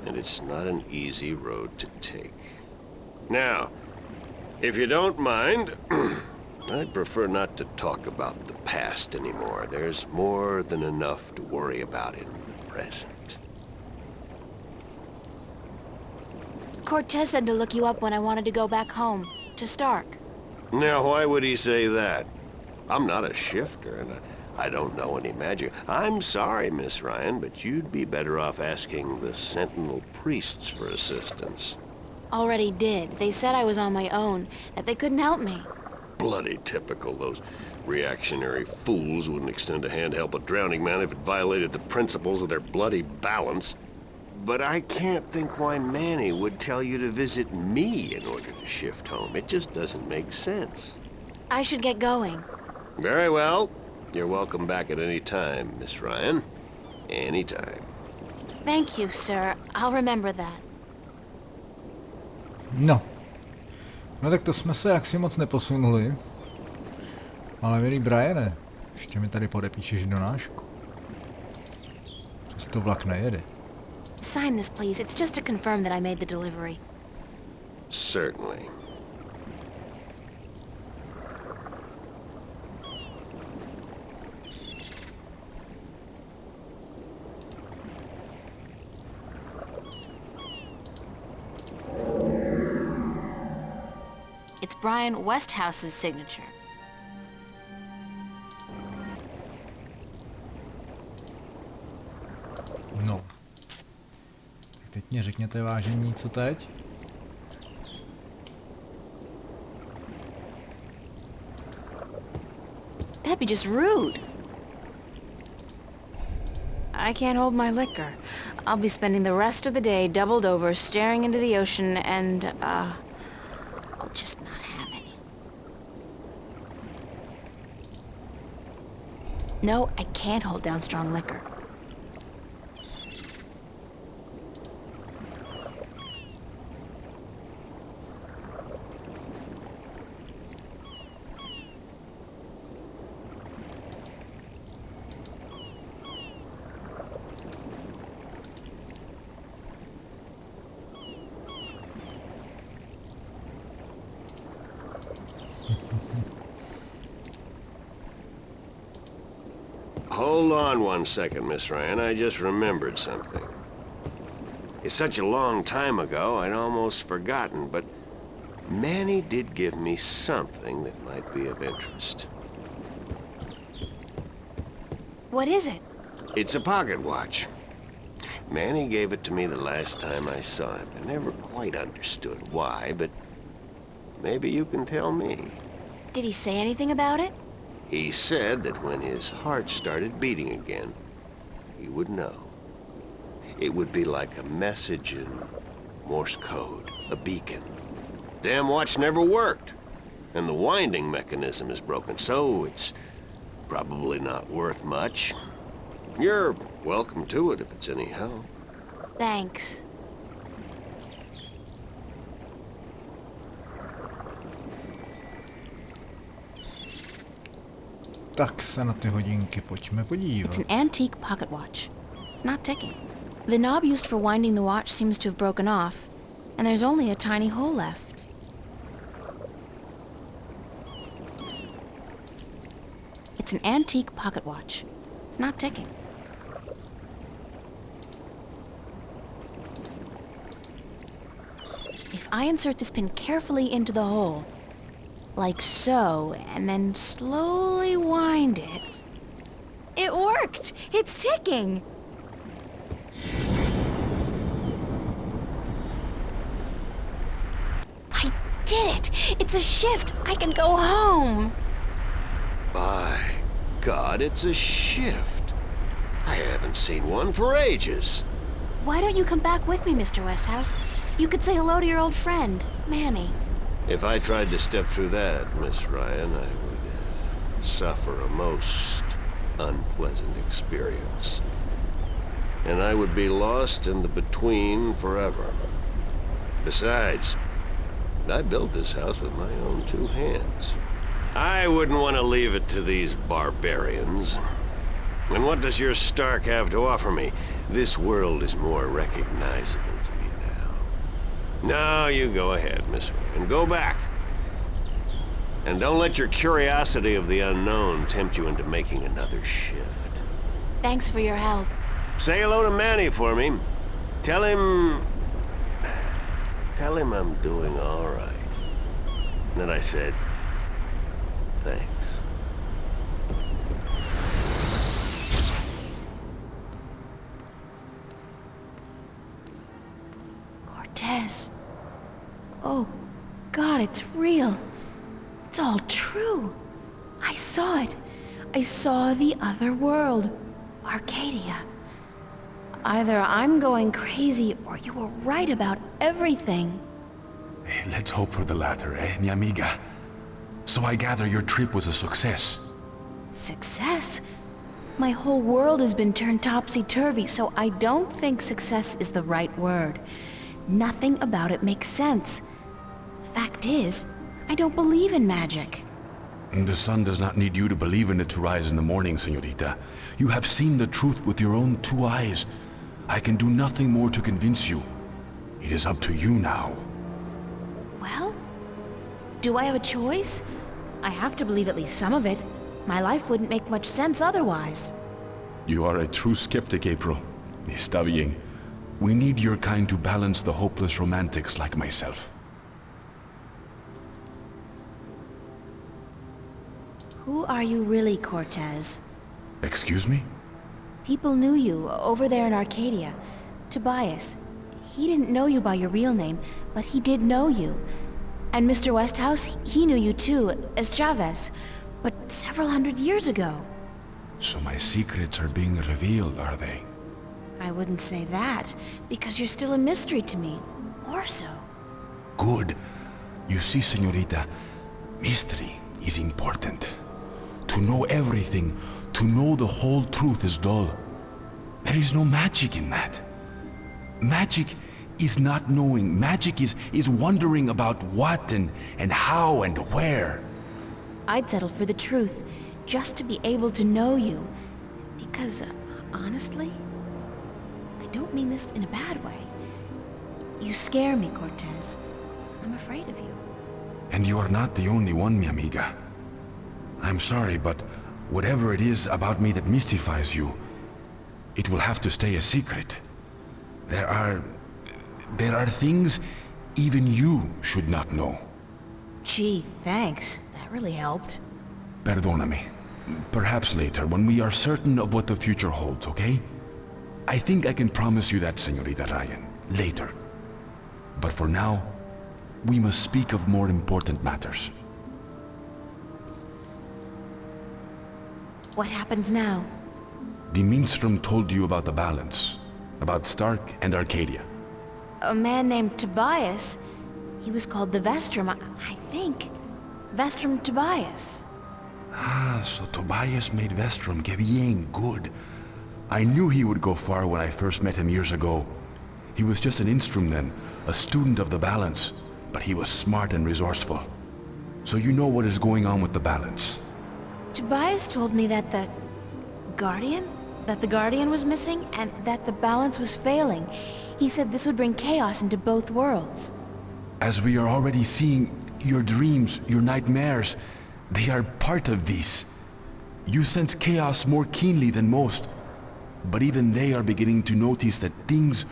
and it's not an easy road to take. Now, if you don't mind, I'd prefer not to talk about the past anymore. There's more than enough to worry about in the present. Cortez said to look you up when I wanted to go back home, to Stark. Now, why would he say that? I'm not a shifter, and I don't know any magic. I'm sorry, Miss Ryan, but you'd be better off asking the Sentinel priests for assistance. Already did. They said I was on my own, that they couldn't help me. Bloody typical. Those reactionary fools wouldn't extend a hand to help a drowning man if it violated the principles of their bloody balance. But I can't think why Manny would tell you to visit me in order to shift home. It just doesn't make sense. I should get going. Very well. You're welcome back at any time, Miss Ryan. Any time. Thank you, sir. I'll remember that. No. No tak to jsme se jaksi moc neposunuli. Ale milý Briane, ještě mi tady podepíšeš donášku. Přesto vlak nejede. Sign this, please. It's just to confirm that I made the delivery. Certainly. It's Brian Westhouse's signature. No. Tak teď mě řekněte, vážení, co teď? That'd be just rude. I can't hold my liquor. I'll be spending the rest of the day doubled over, staring into the ocean, and, I'll just not have any. No, I can't hold down strong liquor. Hold on one second, Miss Ryan. I just remembered something. It's such a long time ago, I'd almost forgotten, but Manny did give me something that might be of interest. What is it? It's a pocket watch. Manny gave it to me the last time I saw him. I never quite understood why, but maybe you can tell me. Did he say anything about it? He said that when his heart started beating again, he would know. It would be like a message in Morse code, a beacon. Damn watch never worked, and the winding mechanism is broken, so it's probably not worth much. You're welcome to it if it's any help. Thanks. Tak se na ty hodinky pojďme podívat. It's an antique pocket watch. It's not ticking. The knob used for winding the watch seems to have broken off, and there's only a tiny hole left. It's an antique pocket watch. It's not ticking. If I insert this pin carefully into the hole, like so, and then slowly wind it... It worked! It's ticking! I did it! It's a shift! I can go home! By God, it's a shift. I haven't seen one for ages. Why don't you come back with me, Mr. Westhouse? You could say hello to your old friend, Manny. If I tried to step through that, Miss Ryan, I would suffer a most unpleasant experience. And I would be lost in the between forever. Besides, I built this house with my own two hands. I wouldn't want to leave it to these barbarians. And what does your Stark have to offer me? This world is more recognizable to me now. Now you go ahead, Miss Ryan. Go back. And don't let your curiosity of the unknown tempt you into making another shift. Thanks for your help. Say hello to Manny for me. Tell him I'm doing all right. And then I said, thanks. Cortez. Oh, God, it's real. It's all true. I saw it. I saw the other world. Arcadia. Either I'm going crazy, or you were right about everything. Let's hope for the latter, mi amiga? So I gather your trip was a success. Success? My whole world has been turned topsy-turvy, so I don't think success is the right word. Nothing about it makes sense. Fact is, I don't believe in magic. The sun does not need you to believe in it to rise in the morning, señorita. You have seen the truth with your own two eyes. I can do nothing more to convince you. It is up to you now. Well, do I have a choice? I have to believe at least some of it. My life wouldn't make much sense otherwise. You are a true skeptic, April. Está bien. We need your kind to balance the hopeless romantics like myself. Who are you really, Cortez? Excuse me? People knew you over there in Arcadia. Tobias. He didn't know you by your real name, but he did know you. And Mr. Westhouse, he knew you too, as Chavez, but several hundred years ago. So my secrets are being revealed, are they? I wouldn't say that, because you're still a mystery to me. More so. Good. You see, señorita, mystery is important. To know everything, to know the whole truth is dull. There is no magic in that. Magic is not knowing. Magic is wondering about what and how and where. I'd settle for the truth, just to be able to know you. Because, honestly, I don't mean this in a bad way. You scare me, Cortez. I'm afraid of you. And you are not the only one, mi amiga. I'm sorry, but Whatever it is about me that mystifies you, it will have to stay a secret. There are things even you should not know. Gee, thanks. That really helped. Perdóname. Perhaps later, when we are certain of what the future holds, okay? I think I can promise you that, Señorita Ryan. Later. But for now, we must speak of more important matters. What happens now? The minstrel told you about the balance, about Stark and Arcadia. A man named Tobias. He was called the Vestrum, I think. Vestrum Tobias. Ah, so Tobias made Vestrum. Que bien, good. I knew he would go far when I first met him years ago. He was just an instrument then, a student of the balance, but he was smart and resourceful. So you know what is going on with the balance. Tobias told me that the Guardian was missing, and that the balance was failing. He said this would bring chaos into both worlds. As we are already seeing, your dreams, your nightmares, they are part of these. You sense chaos more keenly than most, but even they are beginning to notice that things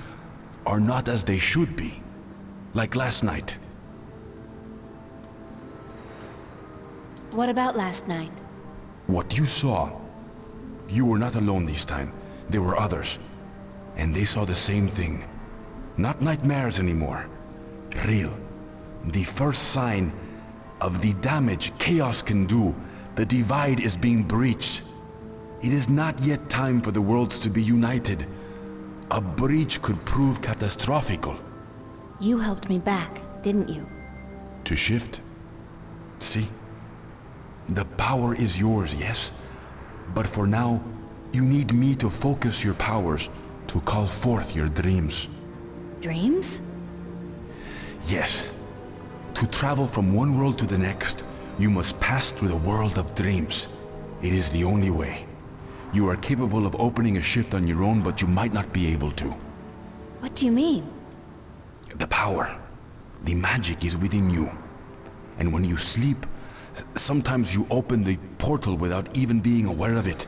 are not as they should be. Like last night. What about last night? What you saw, you were not alone this time. There were others, and they saw the same thing. Not nightmares anymore. Real. The first sign of the damage chaos can do. The divide is being breached. It is not yet time for the worlds to be united. A breach could prove catastrophical. You helped me back, didn't you? To shift? See? The power is yours, yes? But for now, you need me to focus your powers to call forth your dreams. Dreams? Yes. To travel from one world to the next, you must pass through the world of dreams. It is the only way. You are capable of opening a shift on your own, but you might not be able to. What do you mean? The power, the magic is within you. And when you sleep, sometimes you open the portal without even being aware of it.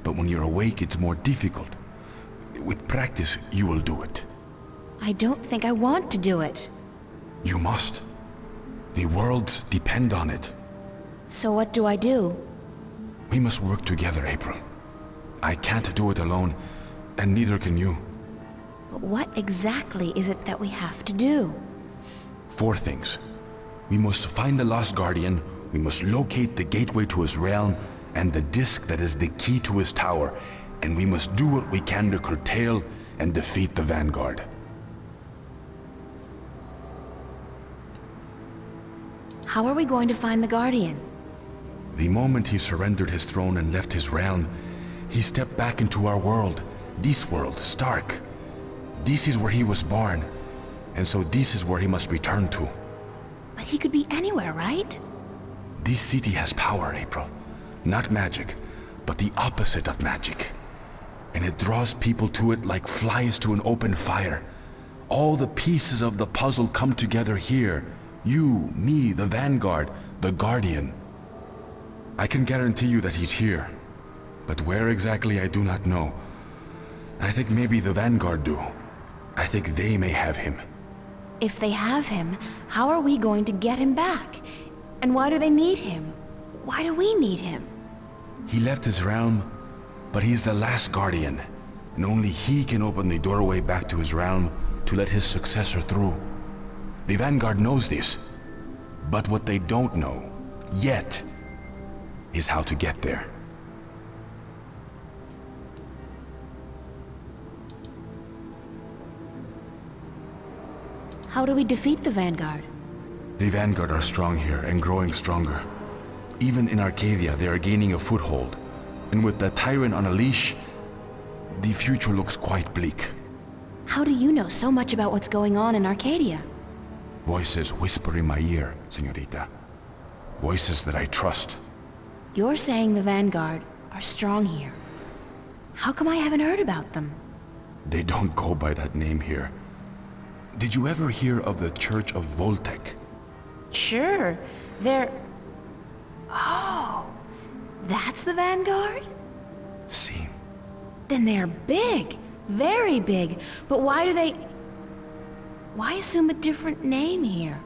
But when you're awake, it's more difficult. With practice, you will do it. I don't think I want to do it. You must. The worlds depend on it. So what do I do? We must work together, April. I can't do it alone, and neither can you. But what exactly is it that we have to do? 4 things. We must find the Lost Guardian, we must locate the gateway to his realm, and the disc that is the key to his tower, and we must do what we can to curtail and defeat the Vanguard. How are we going to find the Guardian? The moment he surrendered his throne and left his realm, he stepped back into our world. This world, Stark. This is where he was born, and so this is where he must return to. But he could be anywhere, right? This city has power, April. Not magic, but the opposite of magic. And it draws people to it like flies to an open fire. All the pieces of the puzzle come together here. You, me, the Vanguard, the Guardian. I can guarantee you that he's here. But where exactly I do not know. I think maybe the Vanguard do. I think they may have him. If they have him, how are we going to get him back? And why do they need him? Why do we need him? He left his realm, but he's the last Guardian. And only he can open the doorway back to his realm to let his successor through. The Vanguard knows this. But what they don't know, yet, is how to get there. How do we defeat the Vanguard? The Vanguard are strong here and growing stronger. Even in Arcadia, they are gaining a foothold. And with the Tyrant on a leash, the future looks quite bleak. How do you know so much about what's going on in Arcadia? Voices whisper in my ear, Señorita. Voices that I trust. You're saying the Vanguard are strong here. How come I haven't heard about them? They don't go by that name here. Did you ever hear of the Church of Voltec? Sure. They're... Oh. That's the Vanguard? See, Then they're big. Very big. But why assume a different name here?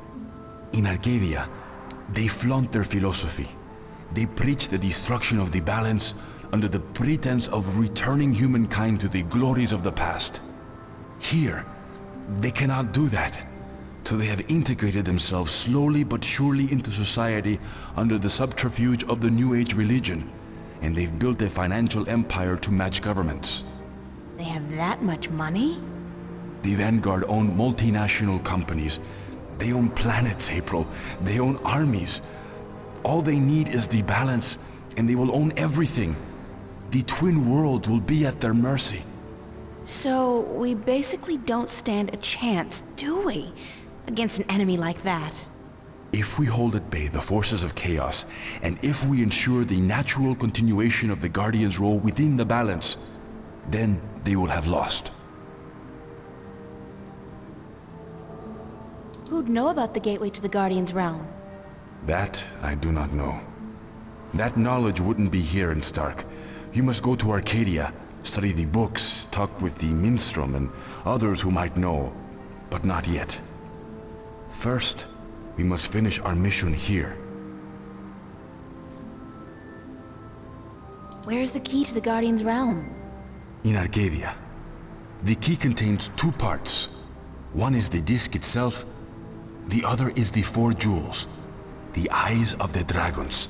in Arcadia, they flaunt their philosophy. They preach the destruction of the balance under the pretense of returning humankind to the glories of the past. Here, they cannot do that. So they have integrated themselves slowly but surely into society under the subterfuge of the New Age religion, and they've built a financial empire to match governments. They have that much money? The Vanguard own multinational companies. They own planets, April. They own armies. All they need is the balance, and they will own everything. The twin worlds will be at their mercy. So, we basically don't stand a chance, do we? Against an enemy like that. If we hold at bay the forces of chaos, and if we ensure the natural continuation of the Guardian's role within the balance, then they will have lost. Who'd know about the gateway to the Guardian's realm? That I do not know. That knowledge wouldn't be here in Stark. You must go to Arcadia, study the books, talk with the minstrel and others who might know, but not yet. First, we must finish our mission here. Where's the key to the Guardian's realm? In Arcadia. The key contains two parts. One is the disc itself, the other is the 4 jewels, the eyes of the dragons.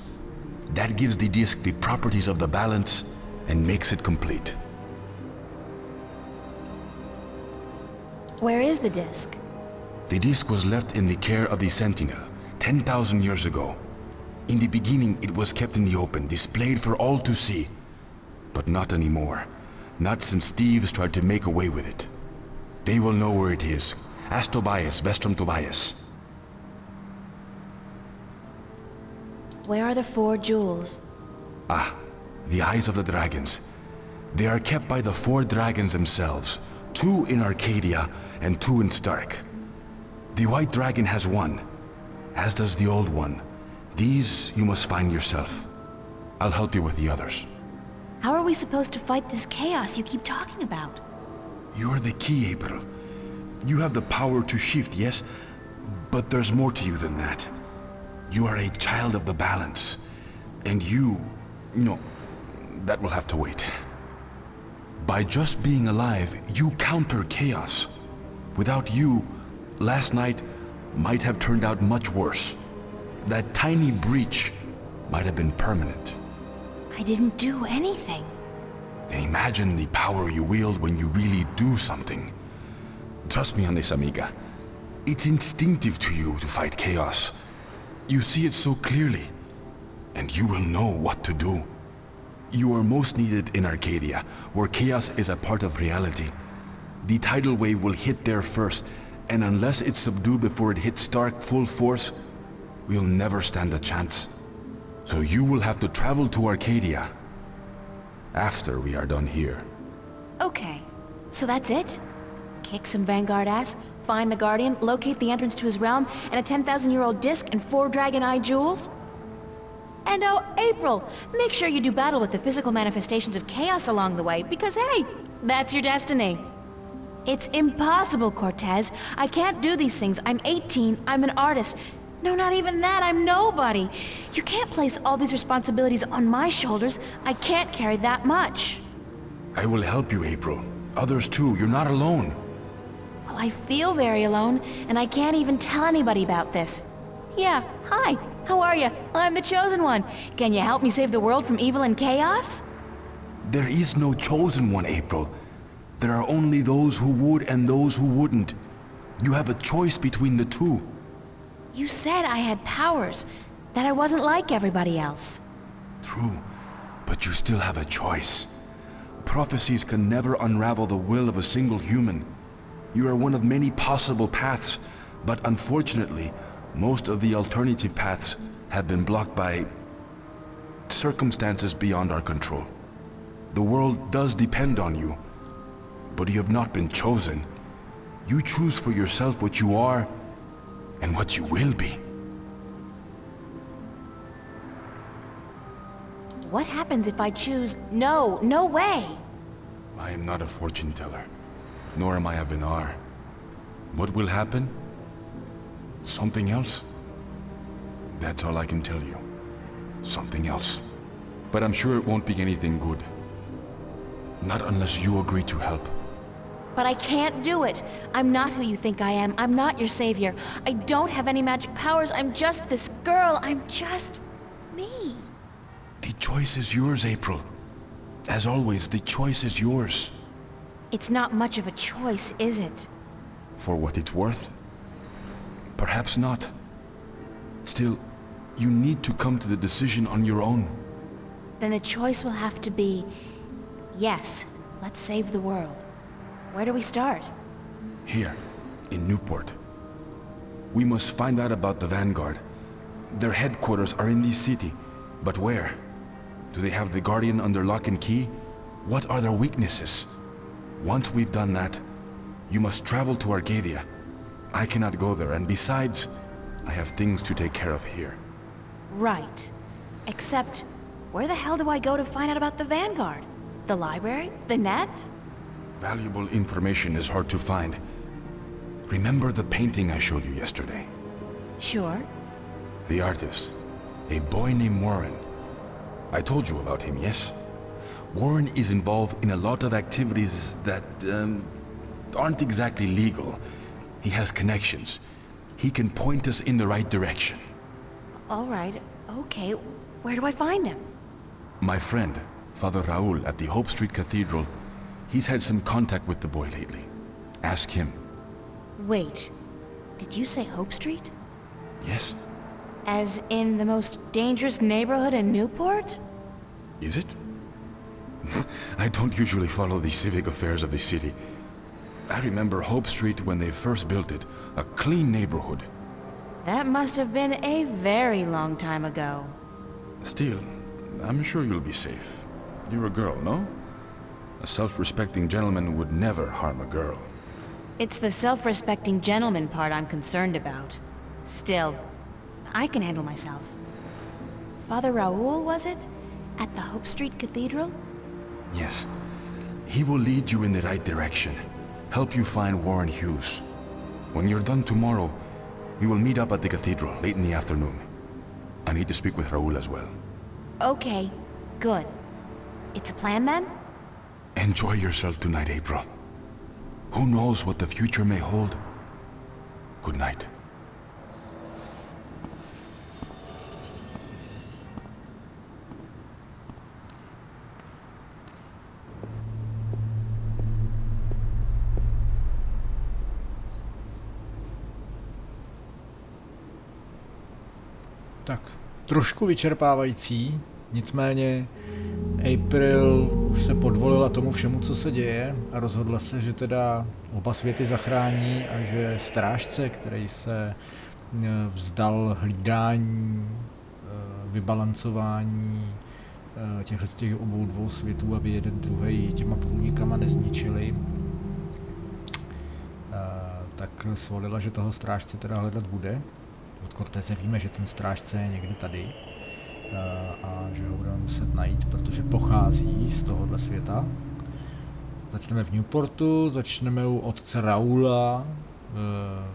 That gives the disc the properties of the balance and makes it complete. Where is the disc? The disc was left in the care of the Sentinel 10,000 years ago. In the beginning, it was kept in the open, displayed for all to see. But not anymore. Not since thieves tried to make away with it. They will know where it is. Ask Tobias, Vestrum Tobias. Where are the 4 jewels? Ah, the eyes of the dragons. They are kept by the 4 dragons themselves. 2 in Arcadia and 2 in Stark. The white dragon has 1, as does the old one. These you must find yourself. I'll help you with the others. How are we supposed to fight this chaos you keep talking about? You're the key, April. You have the power to shift, yes? But there's more to you than that. You are a child of the balance. And you... no, that will have to wait. By just being alive, you counter chaos. Without you, last night might have turned out much worse. That tiny breach might have been permanent. I didn't do anything. Then imagine the power you wield when you really do something. Trust me on this, amiga. It's instinctive to you to fight chaos. You see it so clearly, and you will know what to do. You are most needed in Arcadia, where chaos is a part of reality. The tidal wave will hit there first, and unless it's subdued before it hits Stark full force, we'll never stand a chance. So you will have to travel to Arcadia after we are done here. Okay, so that's it? Kick some Vanguard ass, find the Guardian, locate the entrance to his realm, and a 10,000-year-old disc and 4 dragon eye jewels? And oh, April, make sure you do battle with the physical manifestations of chaos along the way, because hey, that's your destiny. It's impossible, Cortez. I can't do these things. I'm 18, I'm an artist. No, not even that, I'm nobody. You can't place all these responsibilities on my shoulders. I can't carry that much. I will help you, April. Others too, you're not alone. Well, I feel very alone, and I can't even tell anybody about this. Yeah, hi, how are you? I'm the Chosen One. Can you help me save the world from evil and chaos? There is no chosen one, April. There are only those who would and those who wouldn't. You have a choice between the two. You said I had powers, that I wasn't like everybody else. True, but you still have a choice. Prophecies can never unravel the will of a single human. You are one of many possible paths, but unfortunately, most of the alternative paths have been blocked by circumstances beyond our control. The world does depend on you, but you have not been chosen. You choose for yourself what you are and what you will be. What happens if I choose no, no way? I am not a fortune teller, nor am I a Vinar. What will happen? Something else? That's all I can tell you. Something else. But I'm sure it won't be anything good. Not unless you agree to help. But I can't do it. I'm not who you think I am. I'm not your savior. I don't have any magic powers. I'm just this girl. I'm just me. The choice is yours, April. As always, the choice is yours. It's not much of a choice, is it? For what it's worth? Perhaps not. Still, you need to come to the decision on your own. Then the choice will have to be, yes, let's save the world. Where do we start? Here, in Newport. We must find out about the Vanguard. Their headquarters are in this city, but where? Do they have the Guardian under lock and key? What are their weaknesses? Once we've done that, you must travel to Arcadia. I cannot go there, and besides, I have things to take care of here. Right. Except, where the hell do I go to find out about the Vanguard? The library? The net? Valuable information is hard to find. Remember the painting I showed you yesterday? Sure. The artist, a boy named Warren. I told you about him, yes? Warren is involved in a lot of activities that, aren't exactly legal. He has connections. He can point us in the right direction. All right, okay. Where do I find him? My friend, Father Raul at the Hope Street Cathedral, he's had some contact with the boy lately. Ask him. Wait, did you say Hope Street? Yes? As in the most dangerous neighborhood in Newport? Is it? I don't usually follow the civic affairs of the city. I remember Hope Street when they first built it, a clean neighborhood. That must have been a very long time ago. Still, I'm sure you'll be safe. You're a girl, no? A self-respecting gentleman would never harm a girl. It's the self-respecting gentleman part I'm concerned about. Still, I can handle myself. Father Raul, was it? At the Hope Street Cathedral? Yes. He will lead you in the right direction. Help you find Warren Hughes. When you're done tomorrow, we will meet up at the cathedral late in the afternoon. I need to speak with Raul as well. Okay, good. It's a plan then? Enjoy yourself tonight, April. Who knows what the future may hold? Good night. Tak, trošku vyčerpávající, nicméně April už se podvolila tomu všemu, co se děje a rozhodla se, že teda oba světy zachrání a že strážce, který se vzdal hlídání, vybalancování těch obou dvou světů, aby jeden druhej těma průnikama nezničili, tak svolila, že toho strážce teda hledat bude. Od Cortéze víme, že ten strážce je někde tady a že ho budeme muset najít, protože pochází z tohohle světa. Začneme v Newportu, začneme u otce Raula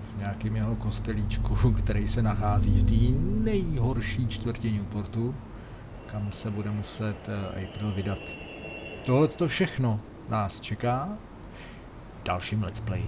v nějakém jeho kostelíčku, který se nachází v té nejhorší čtvrtě Newportu, kam se bude muset April vydat. Tohle to všechno nás čeká v dalším let's play.